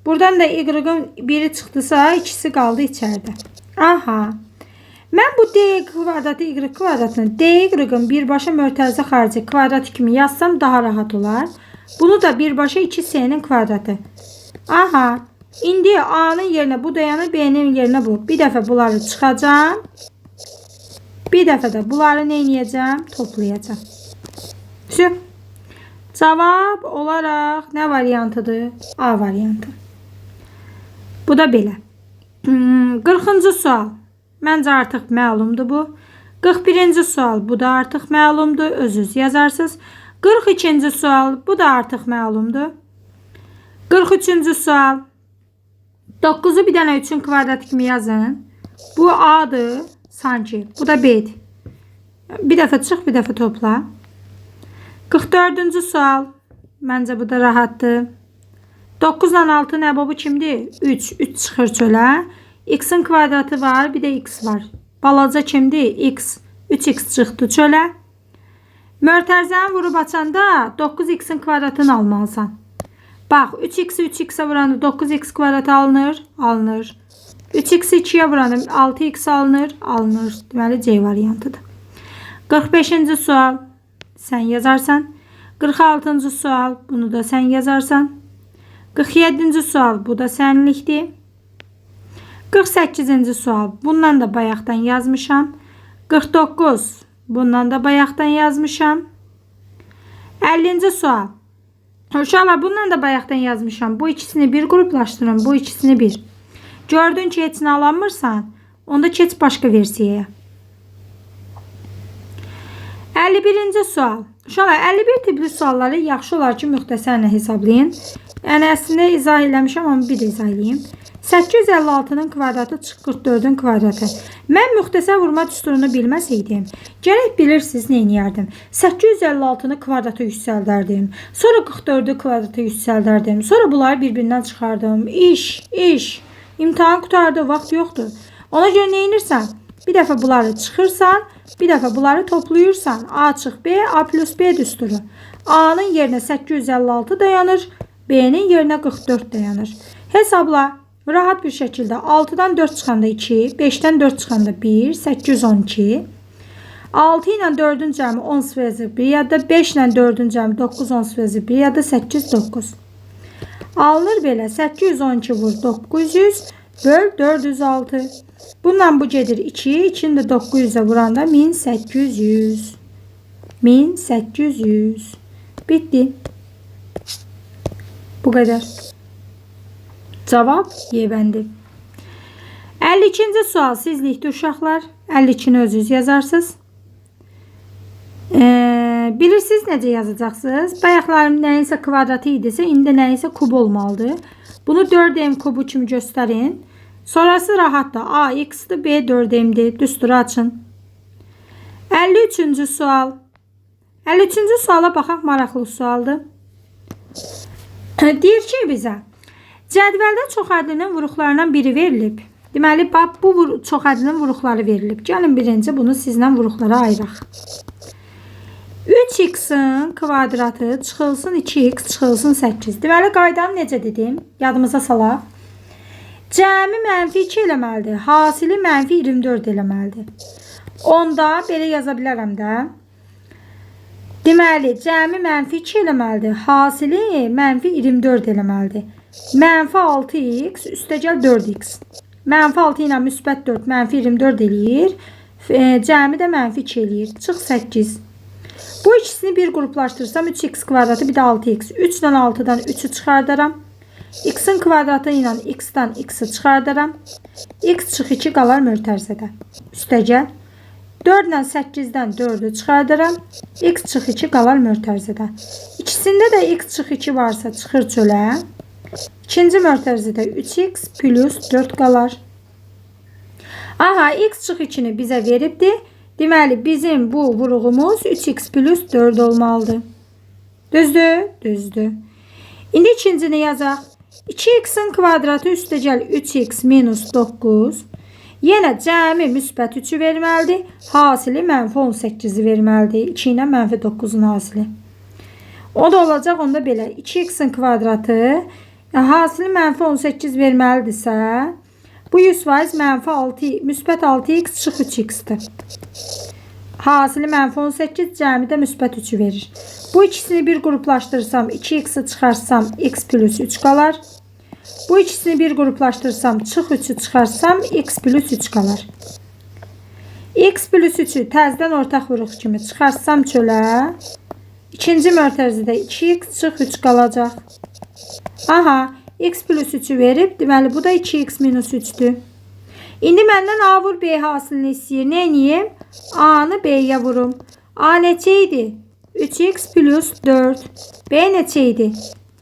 Buradan da Y-ın biri çıxdısa, ikisi qaldı içəridə. Aha. Mən bu D kvadratı, Y kvadratını D-ın birbaşa mörtəzə xarici kvadratı kimi yazsam daha rahat olar. Bunu da birbaşa 2S-nin kvadratı. Aha. İndi A'nın yerinə bu dayanır, B'nin yerinə bu. Bir dəfə bunları çıxacağım. Bir dəfə də bunları nə edəcəm? Toplayacağım. Süp. Cavab olaraq nə variantıdır? A variantı. Bu da belə. 40-cı sual. Məncə artıq məlumdur bu. 41-ci sual. Bu da artıq məlumdur. Özünüz yazarsınız. 42-ci sual. Bu da artıq məlumdur. 43-cü sual. 9'u bir dənə 3'ün kvadratı kimi yazın. Bu A'dır. Sanki. Bu da B'dir. Bir dəfə çıx, bir dəfə topla. 44-cü sual. Məncə bu da rahatdır. 9 ilə 6 nə bu kimdir? 3. 3 çıxır çölə. X'in kvadratı var, bir də X var. Balaca kimdir? X. 3X çıxdı çölə. Mörtəzəni vurub açanda 9X'in kvadratını almalısan. Bax, 3x'i 3x'e vuranda 9x kvadratı alınır, alınır. 3x'i 2'ye vuranda 6x alınır, alınır. Deməli C variantıdır. 45-ci sual sən yazarsan. 46-cı sual bunu da sən yazarsan. 47-ci sual bu da sənlikdir. 48-ci sual bundan da bayaqdan yazmışam. 49 bundan da bayaqdan yazmışam. 50-ci sual. Uşaqlar bundan da bayaqdan yazmışam. Bu ikisini bir qruplaşdırın. Bu ikisini bir. Gördün ki heç nə alanmırsan. Onda keç başqa versiyaya. 51-ci sual. Uşaqlar 51 tipli sualları yaxşı olar ki müxtəsərlə hesablayın. Yəni əslində izah eləmişəm amma bir də izah eləyim. 856'nın kvadratı çıx 44'ün kvadratı. Mən müxtəsər vurma düsturunu bilməsəydim, gərək bilirsiniz nə edərdim. 856'nı kvadratı yüksəldərdim. Sonra 44'ü kvadratı yüksəldərdim. Sonra bunları bir-birindən çıxardım. İş. İmtahan qutardı, vaxt yoxdur. Ona görə nə edirsən? Bir dəfə bunları çıxırsan, bir dəfə bunları toplayırsan. A çıx B, A plus B düsturu. A'nın yerinə 856 dayanır, B'nin yerinə 44 dayanır. Hesabla. Rahat bir şəkildə 6'dan 4 çıxanda 2, 5'dən 4 çıxanda 1, 812. 6 ilə 4'ün cəmi 10 sıfır 1 ya da 5 ilə 4'ün cəmi 9 10 sıfır 1 ya da 8 9. Alınır belə 812 vur 900 böl 406. Bundan bu gedir 2, içində 900'e vuranda 1800. 1800. Bitti. Bu kadar. Cavab Y bəndi. 52-ci sual sizlikdir uşaqlar. 52-ni özünüz yazarsınız. Bilirsiniz necə yazacaqsınız? Bayaqlarım nəyinsə kvadratı idisə, indi nəyinsə kub olmalıdır. Bunu 4m kubu kimi göstərin. Sonrası rahatdır. A x'dir, B 4m'dir. Düsturu açın. 53-cü sual. 53-cü suala baxaq, maraqlı sualdır. Deyir ki bizə, cədvəldə çoxədlinin vuruqlarından biri verilib. Deməli, bu çoxədlinin vuruqları verilib. Gəlin birinci bunu sizlə vuruqlara ayıraq. 3x'in kvadratı çıxılsın 2x çıxılsın 8. Deməli, qaydanı necə dedim? Yadımıza salaq. Cəmi mənfi 2 eləməlidir. Hasili mənfi 24 eləməlidir. Onda belə yaza bilərəm də. Deməli, cəmi mənfi 2 eləməlidir. Hasili mənfi 24 eləməlidir. Mənfi 6x üstəgəl 4x. Mənfi 6 ilə müsbət 4 mənfi 24 eləyir. Cəmi də mənfi 2 eləyir. Çıx 8. Bu ikisini bir qruplaşdırsam 3x kvadratı bir də 6x. 3-dən 6-dan 3'ü çıxardaram. X'in kvadratı ilə x'dən x'i çıxardaram. X çıx 2 qalar mörtəzədə. Üstəgəl 4 ilə 8-dən 4'ü çıxardaram. X çıx 2 qalar mörtəzədə. İkisində də x çıx 2 varsa çıxır çölə. İkinci mörtəzədə 3x plus 4 qalar. Aha, x çıx 2-ni bizə veribdi. Deməli, bizim bu vuruğumuz 3x plus 4 olmalıdır. Düzdür? Düzdür. İndi ikincini yazaq. 2x'in kvadratı üstəgəl 3x minus 9. Yenə cəmi müsbət 3'ü verməlidir. Hasili mənfi 18'i verməlidir. 2 ilə mənfi 9'un hasili. O da olacaq onda belə. 2x'in kvadratı hasili mənfi 18 verməlidirsə, bu 100% mənfi 6, müsbət 6x çıx 3x'dir. Hasili mənfi 18, cəmi də müsbət 3'ü verir. Bu ikisini bir qruplaşdırsam, 2x'i çıxarsam x plus 3 qalar. Bu ikisini bir qruplaşdırsam, çıx 3'ü çıxarsam x plus 3 qalar. X plus 3'ü təzdən ortaq vuruq kimi çıxarsam çölə, ikinci mərtəzədə 2x çıx 3 qalacaq. Aha, x plus 3'ü verib, deməli bu da 2x minus 3'dür. İndi məndən A vur B hasilini istəyir. Nə edeyim? A-nı B-yə vurum. A neçə idi? 3x plus 4. B neçə idi?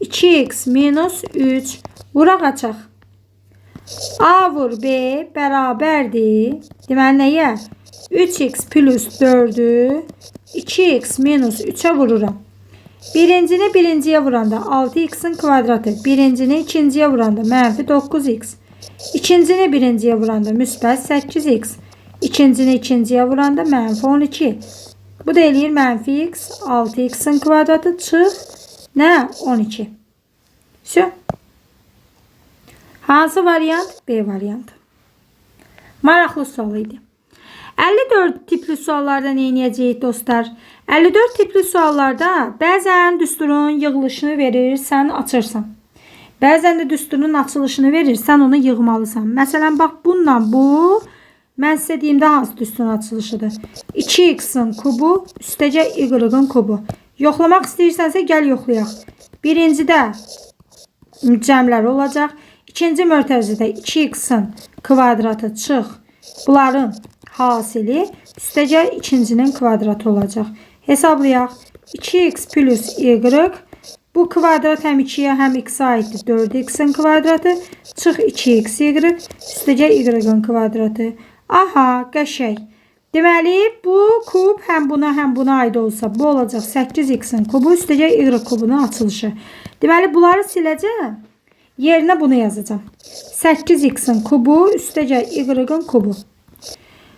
2x minus 3. Vuraq açaq. A vur B bərabərdir. Deməli nəyə? 3x plus 4'ü 2x minus 3'ə vururam. Birincini birinciyə vuranda 6x'in kvadratı. Birincini ikinciyə vuranda mənfi 9x. İkincini birinciyə vuranda müsbət 8x. İkincini ikinciyə vuranda mənfi 12. Bu da eləyir mənfi x, 6x'in kvadratı çıx, nə? 12. Sö. Hansı variant? B variantı. Maraqlı sual idi. 54 tipli suallarda nə edəcəyik dostlar? 54 tipli suallarda bəzən düsturun yığılışını verir, sən açırsan. Bəzən də düsturun açılışını verir, sən onu yığmalısan. Məsələn, bax bununla bu, mən sizə deyim də hansı düsturun açılışıdır. 2x'in kubu üstəcə y-ın kubu. Yoxlamaq istəyirsənsə gəl yoxlayaq. Birincidə cəmlər olacaq. İkinci mərtəzədə 2x'in kvadratı çıx. Bunların hasili üstəcə ikincinin kvadratı olacaq. Hesablayaq. 2x plus y. Bu kvadrat həm 2'yə həm x-ə aiddir. 4x'in kvadratı çıx 2x y. Üstəcə y-ın kvadratı. Aha, qəşəng. Deməli, bu kub həm buna aid olsa, bu olacaq 8x'in kubu, üstəcə y kubunun açılışı. Deməli, bunları siləcəm. Yerinə bunu yazacağım. 8x'in kubu, üstəcə y-ın kubu.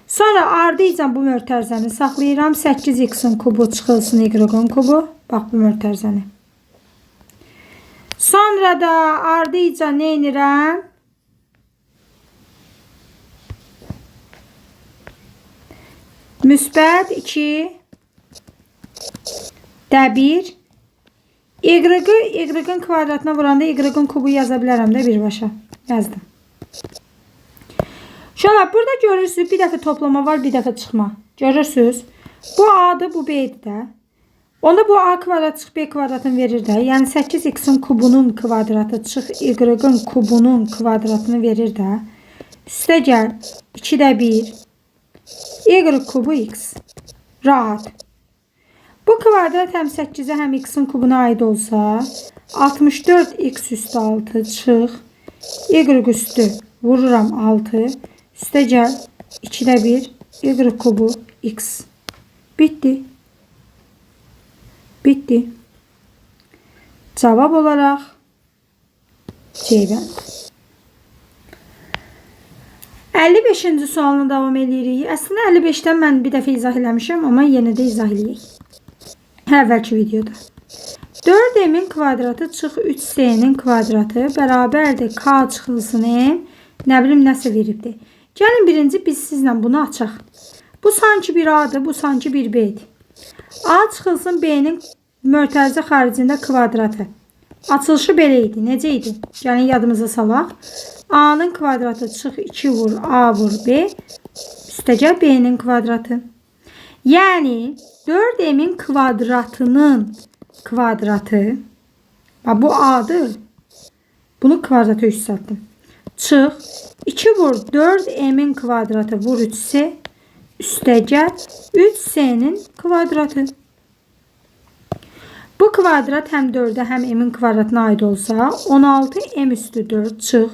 Sonra ardıycan bu mörtərzəni saxlayıram. 8x'in kubu çıxılsın y-ın kubu. Bax bu mörtərzəni. Sonra da ardıycan nə edirəm? Müsbət 2 də 1 y-ın kvadratına vuranda y-ın kubu yaza bilərəm də birbaşa. Yazdım. Şöyle burada görürsünüz, bir dəfə toplama var, bir dəfə çıxma. Görürsünüz. Bu A-dır, bu B-dir də. Onda bu A kvadrat çıx B kvadratını verir də. Yəni 8x'in kubunun kvadratı çıx y-ın kubunun kvadratını verir də. Üstə gəl 2 də 1 y kubu x. Rahat. Bu kvadrat həm 8'ə həm x'in kubuna aid olsa 64x üstü 6 çıx. Y üstü vururam 6. Üstə gəl 2'də 1 y kubu x. Bitti. Bitti. Cavab olaraq C bəndi. 55-ci sualına davam edirik. Əslində 55-dən mən bir dəfə izah eləmişəm, amma yenə də izah eləyək. Əvvəlki videoda. 4m'in kvadratı çıx 3c'nin kvadratı bərabərdir k çıxılsın m. Nə bilim nəsə veribdir. Gəlin birinci biz sizlə bunu açaq. Bu sanki bir A'dır, bu sanki bir B'dir. A çıxılsın B'nin mörtərizə xaricində kvadratı. Açılışı belə idi. Necə idi? Gəlin yadımıza salaq. A'nın kvadratı çıx 2 vur A vur B. Üstəcə B'nin kvadratı. Yəni 4m'in kvadratının kvadratı. Bu A'dır. Bunu kvadratı yükseltdim. Çıx 2 vur 4m'in kvadratı vur 3c. Üstəcə 3c'nin kvadratı. Bu kvadrat həm 4'ə həm m'in kvadratına aid olsa 16 m üstü 4 çıx.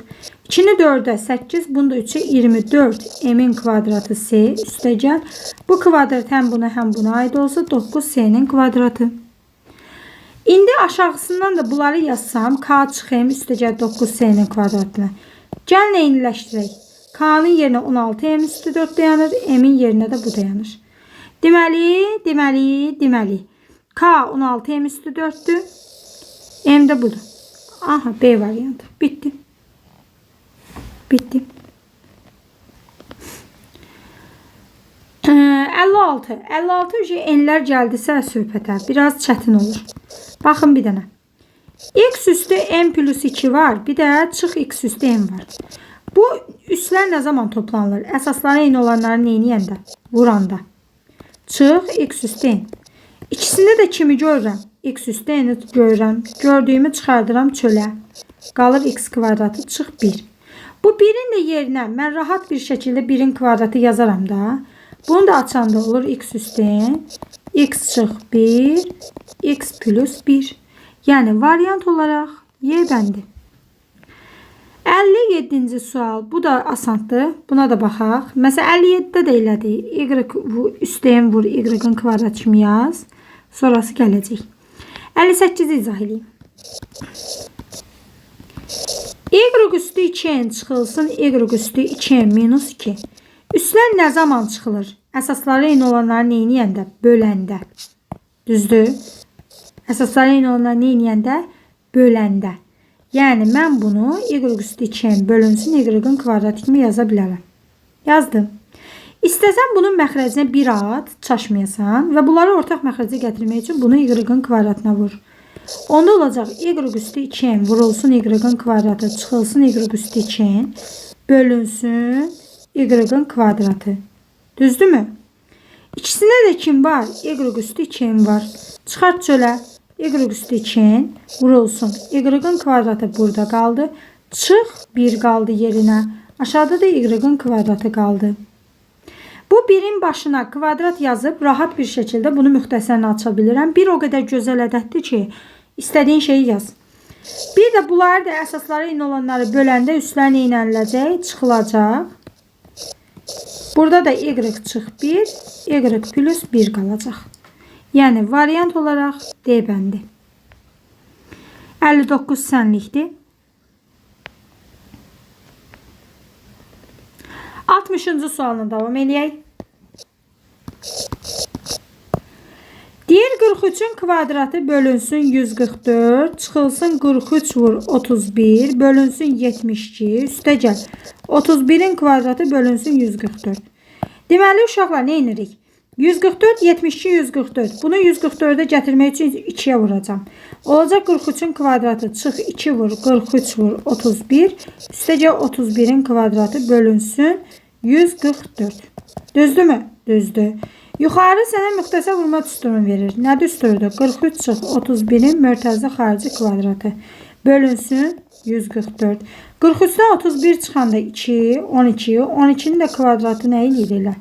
2-ni 4-ə 8, bunu da 3-ə 24. M-in kvadratı S üstə gəl. Bu kvadrat həm buna aid olsa 9 S-nin kvadratı. İndi aşağısından da bunları yazsam, K çıxayım üstə gəl 9 S-nin kvadratına. Gəl eyniləşdirək. K-nın yerinə 16 M üstü 4 dayanır, M-in yerinə də bu dayanır. Deməli. K 16 M üstü 4'tü. M de budur. Aha, B variantı. Bitti. 56. 56 n'lər gəldisə söhbətə biraz çətin olur. Baxın bir dənə. X üstü M plus 2 var. Bir də çıx X üstü M var. Bu üstlər nə zaman toplanılır? Əsasları eyni olanları neyniyəndə? Vuranda. Çıx X üstü M. İkisini de kimi görürəm? X üstü N'ı görürəm. Gördüyümü çıxardıram çölə. Qalır X kvadratı çıx 1. Bu 1'in de yerinə mən rahat bir şəkildə 1'in kvadratı yazaram da. Bunu da açanda olur X üstü N. X çıx 1. X plus 1. Yəni variant olaraq Y bəndi. 57-ci sual. Bu da asandır. Buna da baxaq. Məsələn 57-də də elədi. Y üstü N vur Y-in kvadrat kimi yaz. Sonrası gələcək. 58-i izah edeyim. Y üstü 2n çıxılsın. Y üstü 2n minus 2. Üstlər nə zaman çıxılır? Əsasları eyni olanları neyniyəndə? Böləndə. Düzdür? Əsasları eyni olanları neyniyəndə? Böləndə. Yəni mən bunu Y üstü 2n bölünsün Y-in kvadratı kimi yaza bilərəm. Yazdım. İstəsən bunun məxrəcinə 1 at, çaşmayasan və bunları ortaq məxrəcə gətirmək üçün bunu Y-in kvadratına vur. Onda olacaq Y üstü 2n vurulsun Y-in kvadratı, çıxılsın Y üstü 2n, bölünsün Y-in kvadratı. Düzdür mü? İkisində də kim var? Y üstü 2n var. Çıxart çölə. Y üstü 2n vurulsun. Y-in kvadratı burada qaldı. Çıx 1 qaldı yerinə. Aşağıda da Y-in kvadratı qaldı. Bu 1'in başına kvadrat yazıb rahat bir şəkildə bunu müxtəsərini aça bilirəm. Bir o qədər gözəl ədəddir ki, istədiyin şeyi yaz. Bir də bunları da əsasları eyni olanları böləndə üstlər neynəniləcək? Çıxılacaq. Burada da Y çıx 1, Y plus 1 qalacaq. Yəni variant olaraq D bəndi. 59 sənlikdir. 60-cı sualına davam eləyək. Deyir 43'ün kvadratı bölünsün 144, çıxılsın 43 vur 31, bölünsün 72, üstə gəl. 31'in kvadratı bölünsün 144. Deməli uşaqlar nə edirik? 144, 72, 144. Bunu 144'e gətirmək üçün 2'yə vuracağım. Olacaq 43'ün kvadratı çıx 2 vur 43 vur 31, üstə gəl 31'in kvadratı bölünsün 144. Düzdür mü? Düzdür. Yuxarı sənə müxtəsər vurma düsturunu verir. Nə düsturudur? 43 çıx 31'in mörtəzə xarici kvadratı bölünsün 144. 43'dən 31 çıxanda 2, 12, 12'nin də kvadratı nə eləyir elə?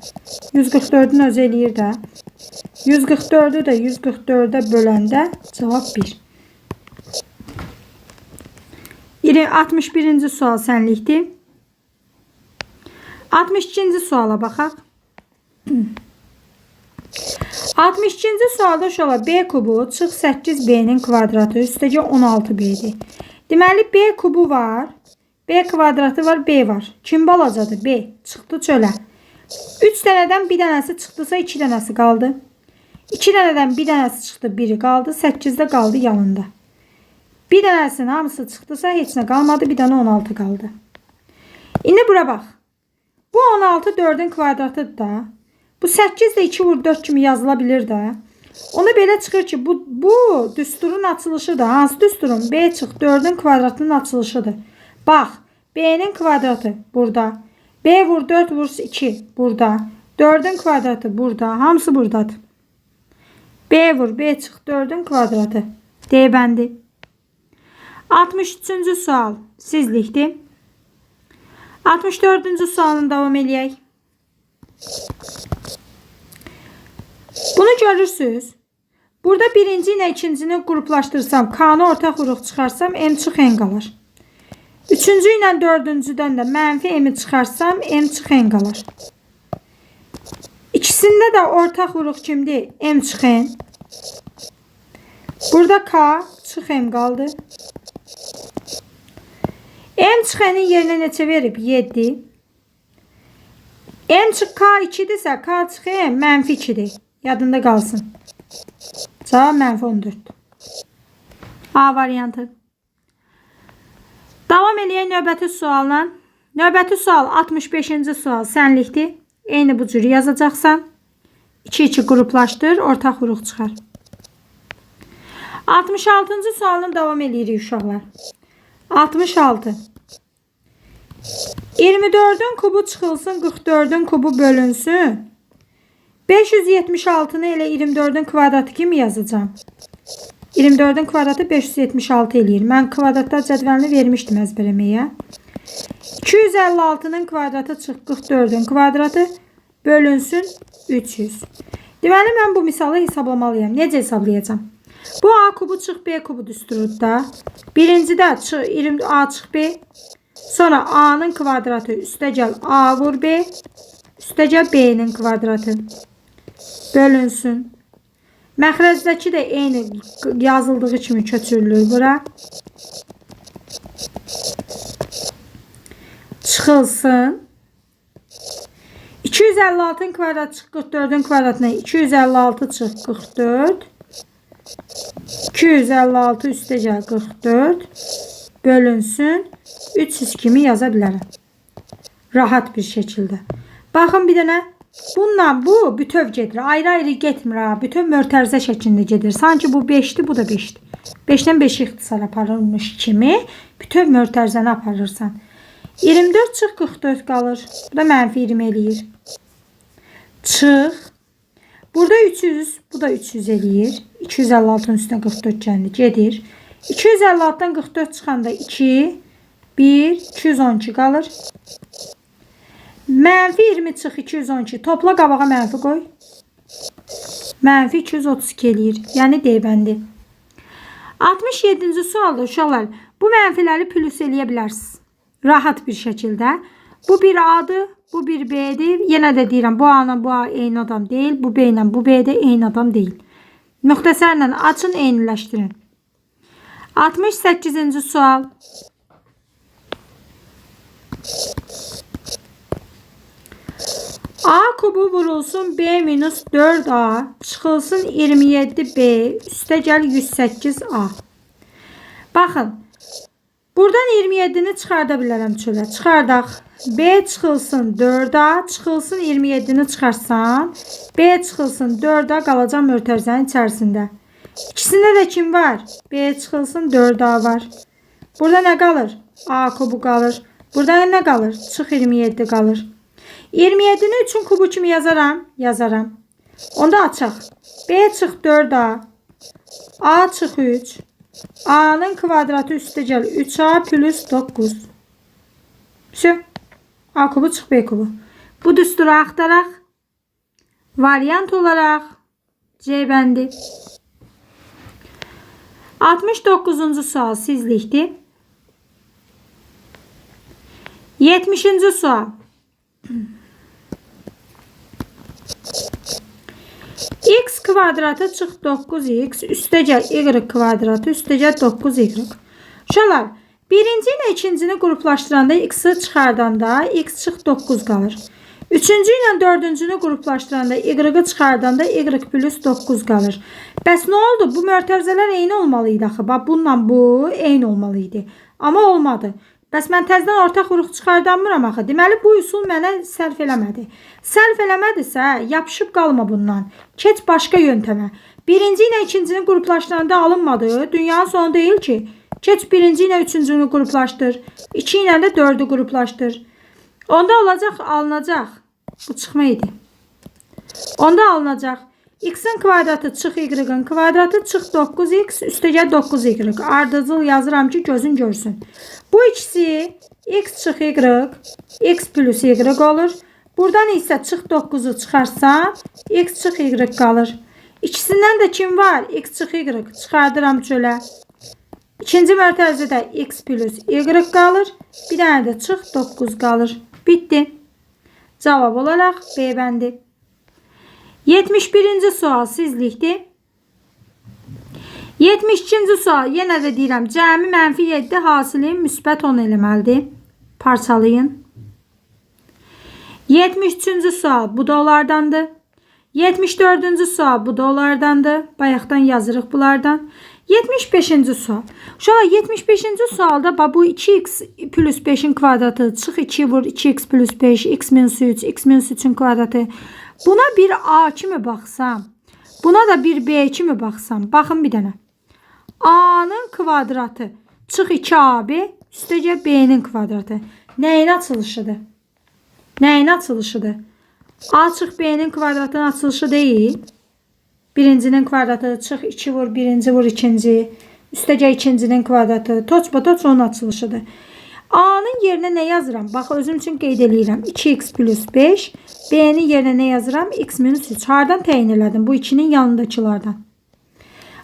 144'ün özü eləyir də. 144'ü də 144'ə böləndə cavab 1. 61-ci sual sənlikdir. 62-ci suala baxaq. 62-ci sualda uşaqlar B kubu çıx 8B'nin kvadratı üstəgə 16B'dir. Deməli B kubu var, B kvadratı var, B var. Kim balacadır? B. Çıxdı çölə. 3 dənədən bir dənəsi çıxdısa 2 dənəsi qaldı. 2 dənədən bir dənəsi çıxdı, biri qaldı. 8'də qaldı yanında. Bir dənəsinin hamısı çıxdısa heç nə qalmadı, bir dənə 16 qaldı. İndi bura bax. Bu 16 4'ün kvadratıdır da. Bu 8 de 2 vur 4 kimi yazıla bilir də. Ona belə çıxır ki, bu düsturun açılışıdır. Hansı düsturun? B çıx 4'ün kvadratının açılışıdır. Bax, B'nin kvadratı burada. B vur 4 vur 2 burada. 4'ün kvadratı burada. Hamısı buradadır. B vur B çıx 4'ün kvadratı. D bəndi. 63-cü sual sizlikdir. 64-cü sualın davam eləyək. Bunu görürsünüz. Burada birinci ilə ikincini qruplaşdırsam, K'nı ortaq vuruq çıxarsam M çıx N qalar. Üçüncü ilə dördüncüdən də mənfi m çıxarsam m çıx n qalır. İkisində də ortaq vuruq kimdir? M çıx n. Burada k çıx m qaldı. M çıx n'in yerinə neçə verib? 7. M çıx k 2'dirsə k çıx m mənfi 2'dir. Yadında qalsın. Cavab mənfi 14. A variantı. Davam eləyək növbəti sualla. Növbəti sual 65-ci sual sənlikdir. Eyni bu cürü yazacaqsan. 2-2 qruplaşdır, ortaq vuruq çıxar. 66-cı sualını davam eləyirik uşaqlar. 66. 24'ün kubu çıxılsın, 44'ün kubu bölünsün. 576'nı elə 24'ün kvadratı kimi yazacağım. 24'ün kvadratı 576 eləyir. Mən kvadratlar cədvəlini vermişdim əzbərləməyə. 256'nın kvadratı çıx 44'ün kvadratı bölünsün 300. Deməli mən bu misalı hesablamalıyam. Necə hesablayacağım? Bu A kubu çıx B kubu düsturur da. Birincidə çıx 20 A çıx B. Sonra A'nın kvadratı üstə gəl A vur B. Üstə gəl B'nin kvadratı. Bölünsün. Məxrəcdəki də eyni yazıldığı kimi köçürülür bura. Çıxılsın. 256'ın kvadratı çıx 44'ün kvadratına 256 çıx 44. 256 üstə gəl 44. Bölünsün. 300 kimi yaza bilərəm. Rahat bir şəkildə. Baxın bir dənə. Bununla bu bütöv gedir. Ayrı-ayrı getmir ha. Bütöv mörtərizə şəklində gedir. Sanki bu 5'ti, bu da 5'ti. 5'dən 5 ixtisar aparılmış kimi bütöv mörtərizəni aparırsan. 24 çıx 44 qalır. Bu da mənfi 20 eləyir. Çıx. Burada 300, bu da 300 eləyir. 256'ın üstünə 44 gəldi. Gedir. 256'dan 44 çıxanda 2, 1, 212 qalır. Mənfi 20 çıx 212. Topla qabağa mənfi qoy. Mənfi 232 eləyir. Yəni D-bəndi. 67-ci sualda uşaqlar. Bu mənfiləri plus eləyə bilərsiniz. Rahat bir şəkildə. Bu bir A'dır. Bu bir B'dir. Yenə də deyirəm. Bu A ilə bu A eyni adam deyil. Bu B ilə bu B də eyni adam deyil. Müxtəsərlə açın, eyniləşdirin. 68-ci sual. A kubu vurulsun B minus 4A çıxılsın 27B üstə gəl 108A. Baxın. Buradan 27'ni çıxarda bilərəm çölə. Çıxardaq. B çıxılsın 4A çıxılsın 27'ni çıxarsan. B çıxılsın 4A qalacaq mörtərizənin içərisində. İkisində də kim var? B çıxılsın 4A var. Burada nə qalır? A kubu qalır. Burada nə qalır? Çıx 27 qalır. 27'ni 3'ün kubu kimi yazaram. Yazaram. Onda açaq. B çıx 4A. A çıx 3. A'nın kvadratı üstə gəl 3A plus 9. A kubu çıx B kubu. Bu düsturu axtaraq. Variant olaraq C bəndi. 69-cu sual sizlikdir. 70-ci sual. X kvadratı çıx 9x üstə gəl y kvadratı üstə gəl 9y. Uşaqlar, birinci ilə ikincini qruplaşdıranda x'i çıxardanda x çıx 9 qalır. Üçüncü ilə dördüncünü qruplaşdıranda y çıxardanda y plus 9 qalır. Bəs nə oldu? Bu mörtərizələr eyni olmalıydı axı. Bax, bununla bu eyni olmalıydı. Amma olmadı. Bəs mən təzdən ortaq vuruq çıxardamıram axı. Deməli, bu üsul mənə sərf eləmədi. Sərf eləmədisə, yapışıb qalma bundan. Keç başqa yöntəmə. Birinci ilə ikincini qruplaşdıranda alınmadı. Dünyanın sonu deyil ki. Keç birinci ilə üçüncünü qruplaşdır. 2 ilə də 4'ü qruplaşdır. Onda olacaq, alınacaq. Bu çıxma idi. Onda alınacaq. X'in kvadratı çıx y'ın kvadratı çıx 9x üstə gəl 9y. Ardıcıl yazıram ki gözün görsün. Bu ikisi x çıx y, x plus y olur. Buradan isə çıx 9'u çıxarsan x çıx y qalır. İkisindən də kim var? X çıx y çıxardıram çölə. İkinci mərtəbədə x plus y qalır. Bir dənə də çıx 9 qalır. Bitdi. Cavab olaraq B bəndi. 71-ci sual sizlikdir. 72-ci sual yenə də deyirəm. Cəmi mənfi 7 hasili müsbət 10 eləməlidir. Parçalayın. 73-cü sual bu da onlardandır. 74-cü sual bu da onlardandır. Bayaqdan yazırıq bunlardan. 75-ci sual. Uşaqlar 75-ci sualda bu 2x plus 5'in kvadratı çıx 2 vur 2x plus 5 x minus 3 x minus 3'ün kvadratı. Buna bir a kimi baxsam, buna da bir b kimi baxsam. Baxın bir dənə. A'nın kvadratı çıx 2ab üstəcə b'nin kvadratı. Nəyin açılışıdır? Nəyin açılışıdır? A çıx b'nin kvadratının açılışı deyil. Birincinin kvadratı çıx 2 vur birinci vur ikinci. Üstəcə ikincinin kvadratı. Toç onun açılışıdır. A'nın yerinə nə yazıram? Bax özüm üçün qeyd edirəm. 2x plus 5. B'nin yerinə nə yazıram? X minus 3. Hardan təyin elədim? Bu 2'nin yanındakılardan.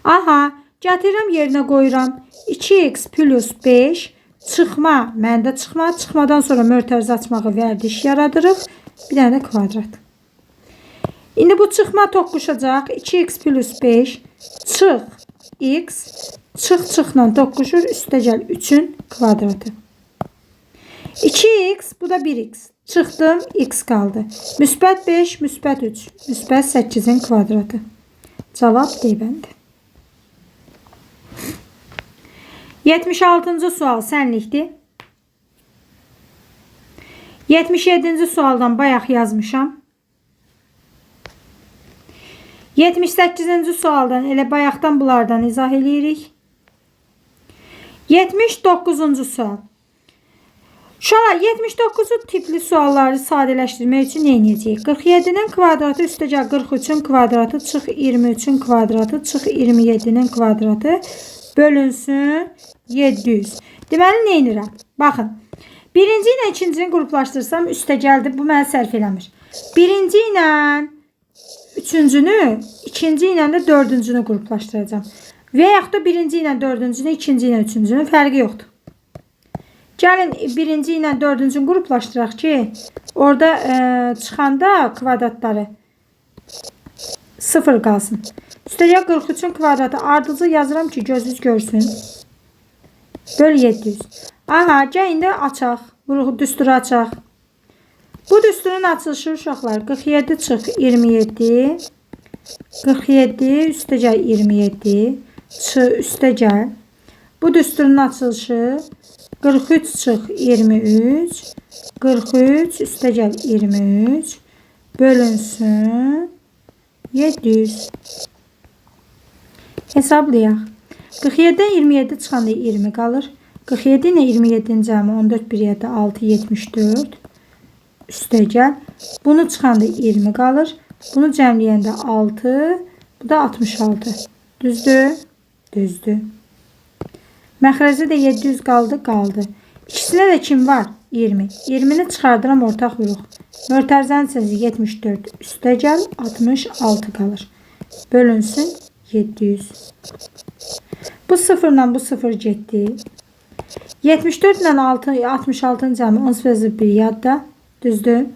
Aha. Gətirirəm yerinə qoyuram. 2x plus 5. Çıxma. Məndə çıxma. Çıxmadan sonra mötərizə açmağı vərdiş yaradırıq. Bir dənə də kvadrat. İndi bu çıxma toqquşacaq. 2x plus 5 çıx x çıx-çıxla toqquşur. Üstəcəl 3'ün kvadratı. 2x bu da 1x. Çıxdım x qaldı. Müsbət 5 müsbət 3 müsbət 8'in kvadratı. Cavab D bəndi. 76-cı sual sənlikdir. 77-ci sualdan bayaq yazmışam. 78-ci sualdan elə bayaqdan bunlardan izah eləyirik. 79-cu sual. Uşaqlar 79 tipli sualları sadələşdirmək üçün nə edəcəyik? 47'nin kvadratı üstəcə 43'ün kvadratı çıx 23'ün kvadratı çıx 27'nin kvadratı bölünsün 700. Deməli nə edirəm? Baxın. Birinci ilə ikincini qruplaşdırsam üstəcəldir. Bu mənə sərf eləmir. Birinci ilə üçüncünü, ikinci ilə də dördüncünü qruplaşdıracağım. Və yaxud da birinci ilə dördüncünü, ikinci ilə üçüncünün fərqi yoxdur. Gəlin birinci ilə dördüncünü qruplaşdıraq ki, orada çıxanda kvadratları 0 qalsın. Üstəgəl 43'ün kvadratı ardıcı yazıram ki, gözünüz görsün. Böl 700. Aha, gəlində açaq. Vuruq düsturu açaq. Bu düsturun açılışı uşaqlar 47 çıx 27. 47 üstəgəl 27. Üstəgəl. Bu düsturun açılışı 43 çıx 23. 43 üstəgəl 23. Bölünsün 700. Hesablayaq. 47'den 27 çıxanda 20 qalır. 47 ilə 27'nin cəmi 14 bir yerdə 6 74. Üstəgəl. Bunu çıxanda 20 qalır. Bunu cəmləyəndə 6. Bu da 66. Düzdür? Düzdür. Məxrəcdə də 700 qaldı. Qaldı. İkisində də kim var? 20. 20'ni çıxardıram ortaq vuruq. Mötərizənin səsi 74. Üstəgəl 66 qalır. Bölünsün 700. Bu 0 ilə bu 0 getdi. 74 ilə 66'ın cəmi 10 1 yadda. Düzdür?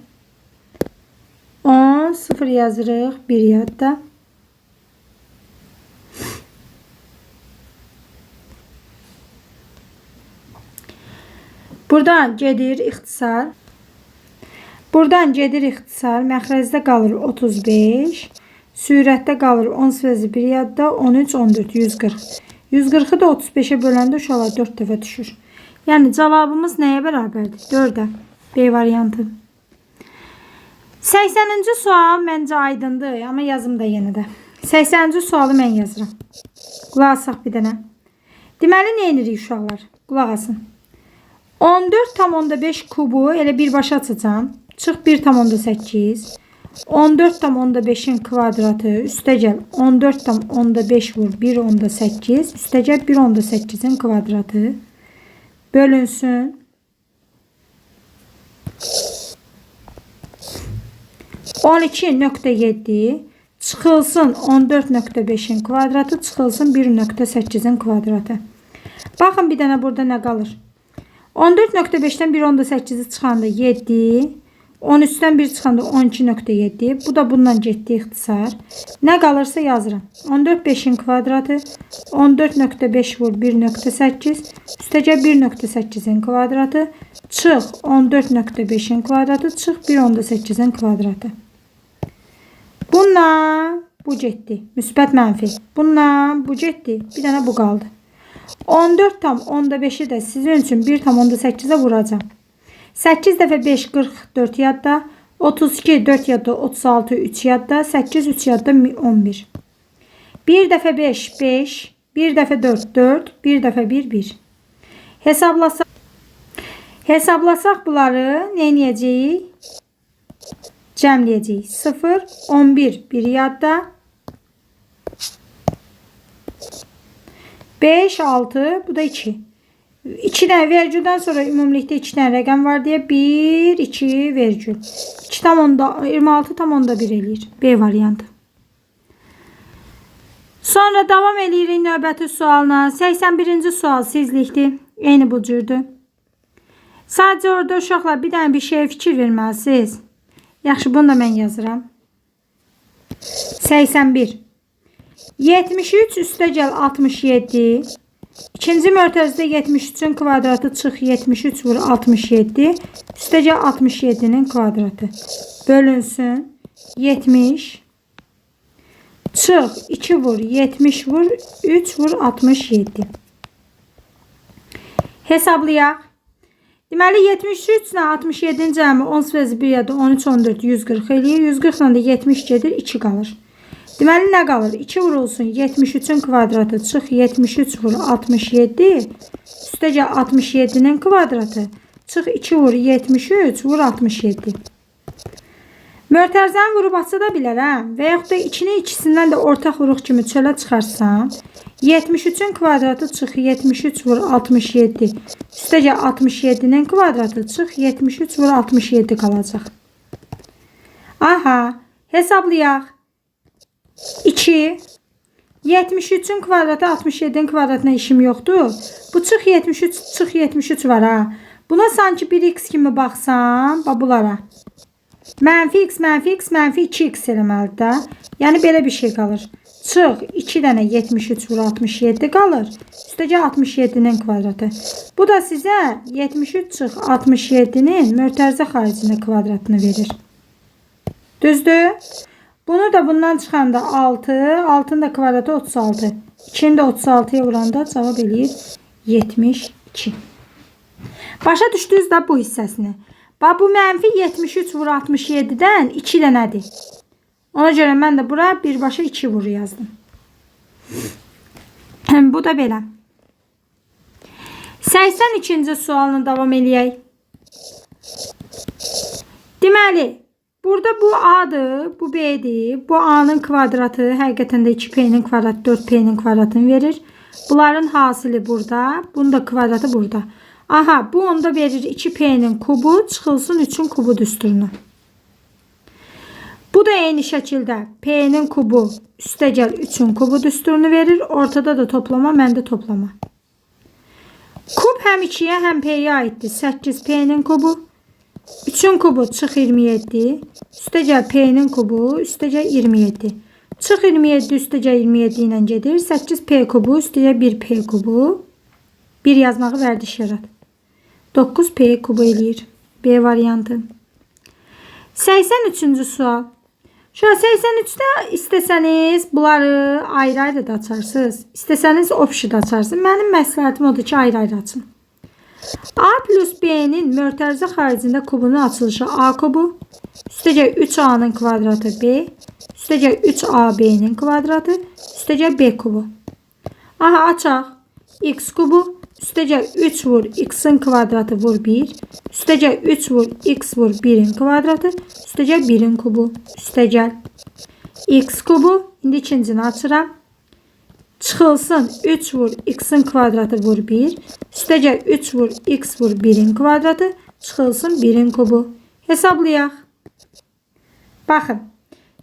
10 0 yazırıq 1 yadda. Buradan gedir ixtisar. Buradan gedir ixtisar. Məxrəcdə qalır 35. Sürətdə qalır 10 1 yadda. 13 14 140. 140'ı da 35'e böləndə uşaqlar 4 dəfə düşür. Yəni cavabımız nəyə bərabərdir? 4'ə. B variantı. 80-ci sual məncə aydındır. Amma yazım da yenə də. 80-ci sualı mən yazıram. Qulaq asaq bir dənə. Deməli nə edirik uşaqlar? Qulaq asın. 14,5 kubu elə birbaşa açacağım. Çıx 1,8. 14,5'in kvadratı üstəgəl 14,5 vur 1,8 üstəgəl 1,8'in kvadratı bölünsün 12,7 çıxılsın 14,5'in kvadratı çıxılsın 1,8'in kvadratı. Baxın bir dənə burada nə qalır? 14.5-dən 1.8-i çıxanda 7. 13-dən 1 çıxanda 12.7. Bu da bundan getdi ixtisar. Nə qalırsa yazıram. 14 5-in kvadratı. 14.5 vur 1.8. Üstəcə 1.8-in kvadratı. Çıx 14.5-in kvadratı. Çıx 1.8-in kvadratı. Bununla bu getdi. Müsbət mənfi. Bununla bu getdi. Bir dənə bu qaldı. 14 tam 10'da 5'i de sizin için 1 tam 10'da 8'e vuracağım. 8 dəfə 5 44 yadda. 32 4 yadda. 36 3 yadda. 8 3 yadda 11. 1 dəfə 5 5. 1 dəfə 4 4. 1 dəfə 1 1. Hesablasaq bunları nə edəcəyik? Cəmləyəcəyik. 0 11 1 yadda. 5, 6, bu da 2. 2 tane vergülden sonra ümumilikdə 2 tane rəqəm var deyə 1, 2 vergül. 2 tam onda, 26 tam onda 1 eləyir. B variantı. Sonra davam eləyirik növbəti sualına. 81-ci sual sizlikdir. Eyni bu cürdür. Sadəcə orada uşaqlar bir dənə bir şeyə fikir verməlisiniz. Yaxşı, bunu da mən yazıram. 81. 73 üstə gəl 67. İkinci mərtəbədə 73'ün kvadratı çıx 73 vur 67. Üstə gəl 67'nin kvadratı. Bölünsün. 70. Çıx 2 vur 70 vur 3 vur 67. Hesablayaq. Deməli 73 ilə 67'nin cəmi 10 1 ya da 13 14 140 eləyir. 140 ilə də 70 gedir 2 qalır. Deməli nə qalır? 2 vurulsun 73'ün kvadratı çıx 73 vur 67. Üstəcə 67'nin kvadratı çıx 2 vur 73 vur 67. Mötərizəni vurub atsa da bilərəm. Və yaxud da 2'nin ikisindən də ortaq vuruq kimi çölə çıxarsam 73'ün kvadratı çıx 73 vur 67. Üstəcə 67'nin kvadratı çıx 73 vur 67 qalacaq. Aha, hesablayaq. 2 73'ün kvadratı 67'nin kvadratına işim yoxdur. Bu çıx 73 çıx 73 var ha. Buna sanki 1x kimi baxsam, bunlara. Mənfi x mənfi x mənfi 2x eləməlidir də. Yəni belə bir şey qalır. Çıx 2 dənə 73 vur 67 qalır. Üstəcə 67'nin kvadratı. Bu da sizə 73 çıx 67'nin mötərizə xaricində kvadratını verir. Düzdür? Bunu da bundan çıxanda 6. 6'nın da kvadratı 36. 2'ni də 36'ya vuranda cavab eləyir 72. Başa düşdünüz də bu hissəsini. Bax bu mənfi 73 vur 67'dən 2 dənədir. Ona görə mən də bura birbaşa 2 vur yazdım. Bu da belə. 82-ci sualını davam eləyək. Deməli, burada bu A'dır, bu B'dir. Bu A'nın kvadratı həqiqətən də 2P'nin kvadratı 4P'nin kvadratını verir. Bunların hasili burada. Bunun da kvadratı burada. Aha, bu onda verir 2P'nin kubu çıxılsın 3'ün kubu düsturuna. Bu da eyni şəkildə P'nin kubu üstə gəl 3'ün kubu düsturunu verir. Ortada da toplama, məndə toplama. Kub həm 2'yə həm P'yə aiddir. 8P'nin kubu. 3'ün kubu çıx 27. Üstə gəl P'nin kubu. Üstə gəl 27. Çıx 27 üstə gəl 27 ilə gedir. 8P kubu üstə gəl 1P kubu. 1 yazmağı vərdiş yarat. 9P kubu eləyir. B variantı. 83-cü sual. Şu 83'də istəsəniz bunları ayrı-ayrı da açarsınız. İstəsəniz option da açarsınız. Mənim məsləhətim odur ki, ayrı-ayrı açın. A plus B'nin mötərizə xaricində kubunun açılışı A kubu. Üstəcə 3A'nın kvadratı B. Üstəcə 3AB'nin kvadratı. Üstəcə B kubu. Aha, açaq. X kubu. Üstəcə 3 vur x'in kvadratı vur 1. Üstəcə 3 vur x vur 1'in kvadratı. Üstəcə 1'in kubu. Üstəcəl x kubu. İndi ikincini açıram. Çıxılsın 3 vur x'in kvadratı vur 1. Üstəcə 3 vur x vur 1'in kvadratı. Çıxılsın 1'in kubu. Hesablayaq. Baxın.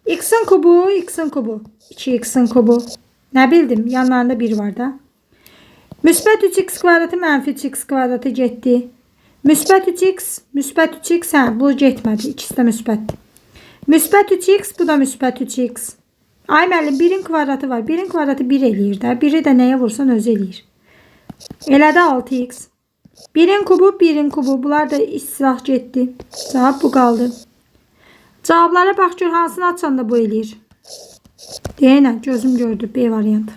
X'in kubu, x'in kubu. 2x'in kubu. Nə bildim? Yanlarında 1 var da. Müsbət 3x kvadratı mənfi 3x kvadratı getdi. Müsbət 3x, hə, bu getmədi. İkisi də müsbətdir. Müsbət 3x, bu da müsbət 3x. Ay müəllim, 1-in kvadratı var. 1-in kvadratı 1 eləyir də. 1-i də nəyə vursan özü eləyir. Elədi 6x. 1-in kubu, 1-in kubu. Bunlar da islah getdi. Cavab bu qaldı. Cavablara bax gör, hansını açanda bu eləyir. Deyənə, gözüm gördü. B variantı.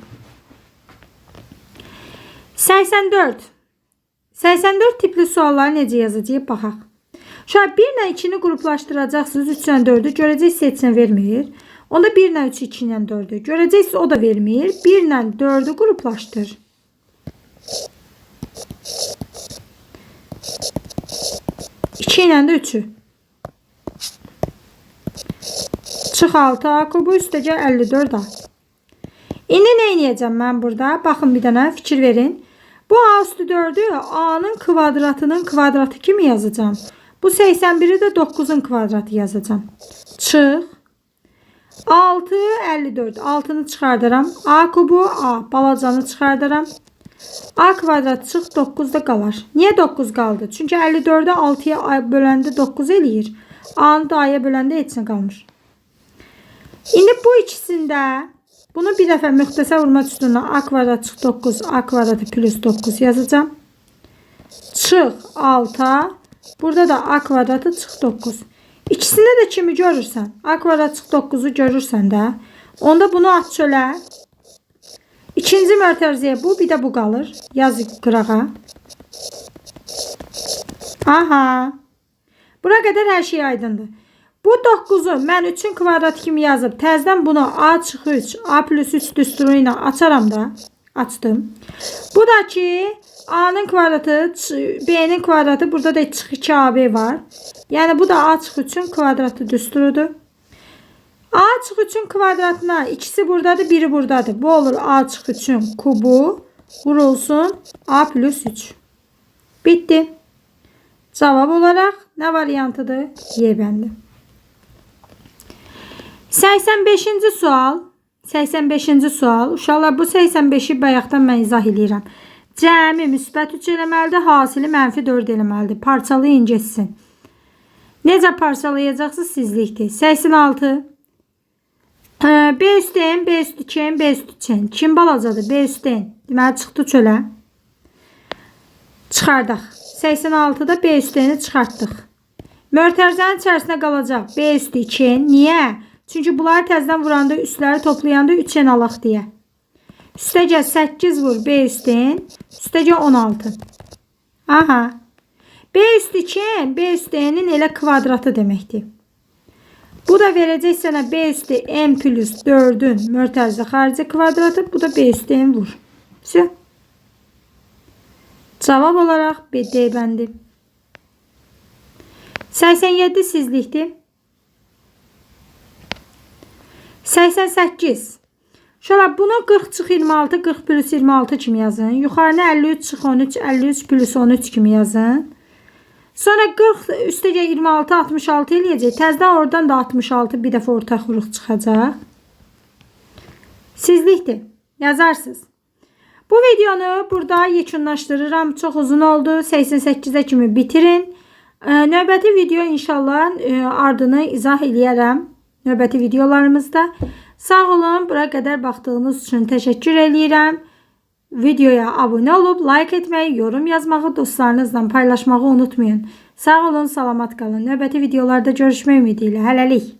84. 84 tipli sualları necə yazacağıq? Baxaq. Şöyle 1 ilə 2-ni qruplaşdıracaqsınız. 3 ilə 4-ü görəcəksiniz, heç nə vermir. Onda 1 ilə 3, 2 ilə 4-ü görəcəksiniz, o da vermir. 1 ilə 4-ü qruplaşdır. 2 ilə də 3-ü. Çıx 6A kubu, üstəcə 54A. İndi nə edəcəm mən burada? Baxın bir dənə, fikir verin. Bu A üstü 4'ü A'nın kvadratının kvadratı kimi yazacağım. Bu 81'i de 9'un kvadratı yazacağım. Çıx. 6, 54. 6'nı çıxardaram. A kubu, A. Balacanı çıxardaram. A kvadrat çıx, 9 da qalar. Niyə 9 qaldı? Çünki 54'ü 6'ya böləndə 9 eləyir. A'nı da A'ya böləndə heç nə qalmır. İndi bu ikisində bunu bir dəfə müxtəsər vurma üstünə A kvadrat çıx 9, A kvadratı plus 9 yazacağım. Çıx 6'a. Burada da A kvadratı çıx 9. İkisində də kimi görürsən? A kvadrat çıx 9'u görürsən də. Onda bunu at çölə. İkinci mərtəzəyə bu, bir də bu qalır. Yaz qırağa. Aha. Bura qədər hər şey aydındır. Bu 9'u mən 3'ün kvadratı kimi yazıb təzdən bunu A çıx 3, A plus 3 düsturu ilə açaram da. Açdım. Bu da ki A'nın kvadratı, B'nin kvadratı, burada da çıx 2AB var. Yəni bu da A çıx 3'ün kvadratı düsturudur. A çıx 3'ün kvadratına ikisi buradadır, biri buradadır. Bu olur A çıx 3'ün kubu vurulsun A plus 3. Bitti. Cavab olarak ne variantıdır? Y bəndi. 85-ci sual. 85-ci sual. Uşaqlar, bu 85'i bayaqdan mən izah edirəm. Cəmi müsbət 3 eləməlidir, hasili mənfi 4 eləməlidir. Parçalayın geçsin. Necə parçalayacaqsınız sizlikdir. 86. B üstün, B üstü 2, B üstü 2. Kim balacadır? B üstün. Deməli çıxdı çölə. Çıxardaq. 86'da B üstünü çıxartdıq. Mötərizənin içərisində qalacaq B üstü 2. Niyə? Çünki bunları təzdən vuranda, üstləri toplayanda 3'ən alaq deyə. Üstəcə 8 vur B üstün. Üstəcə 16. Aha. B üstü 2, B üstünün elə kvadratı deməkdir. Bu da verəcək sənə B üstü n plus 4'ün mötərizə xarici kvadratı. Bu da B üstün vur. Все. Cavab olarak B, D bəndi. 87 sizlikdir. 88. Şöyle bunu 40 çıx 26, 40 plus 26 kimi yazın. Yuxarına 53 çıx 13, 53 plus 13 kimi yazın. Sonra 40 üstəcə 26, 66 eləyəcək. Təzdən oradan da 66 bir dəfə ortaq vuruq çıxacaq. Sizlikdir. Yazarsınız. Bu videonu burada yekunlaşdırıram. Çox uzun oldu. 88'e kimi bitirin. Növbəti video inşallah ardını izah eləyərəm. Növbəti videolarımızda. Sağ olun. Bura qədər baxdığınız üçün təşəkkür eləyirəm. Videoya abunə olub, like etməyi, yorum yazmağı, dostlarınızla paylaşmağı unutmayın. Sağ olun, salamat qalın. Növbəti videolarda görüşmək ümidi ilə. Hələlik.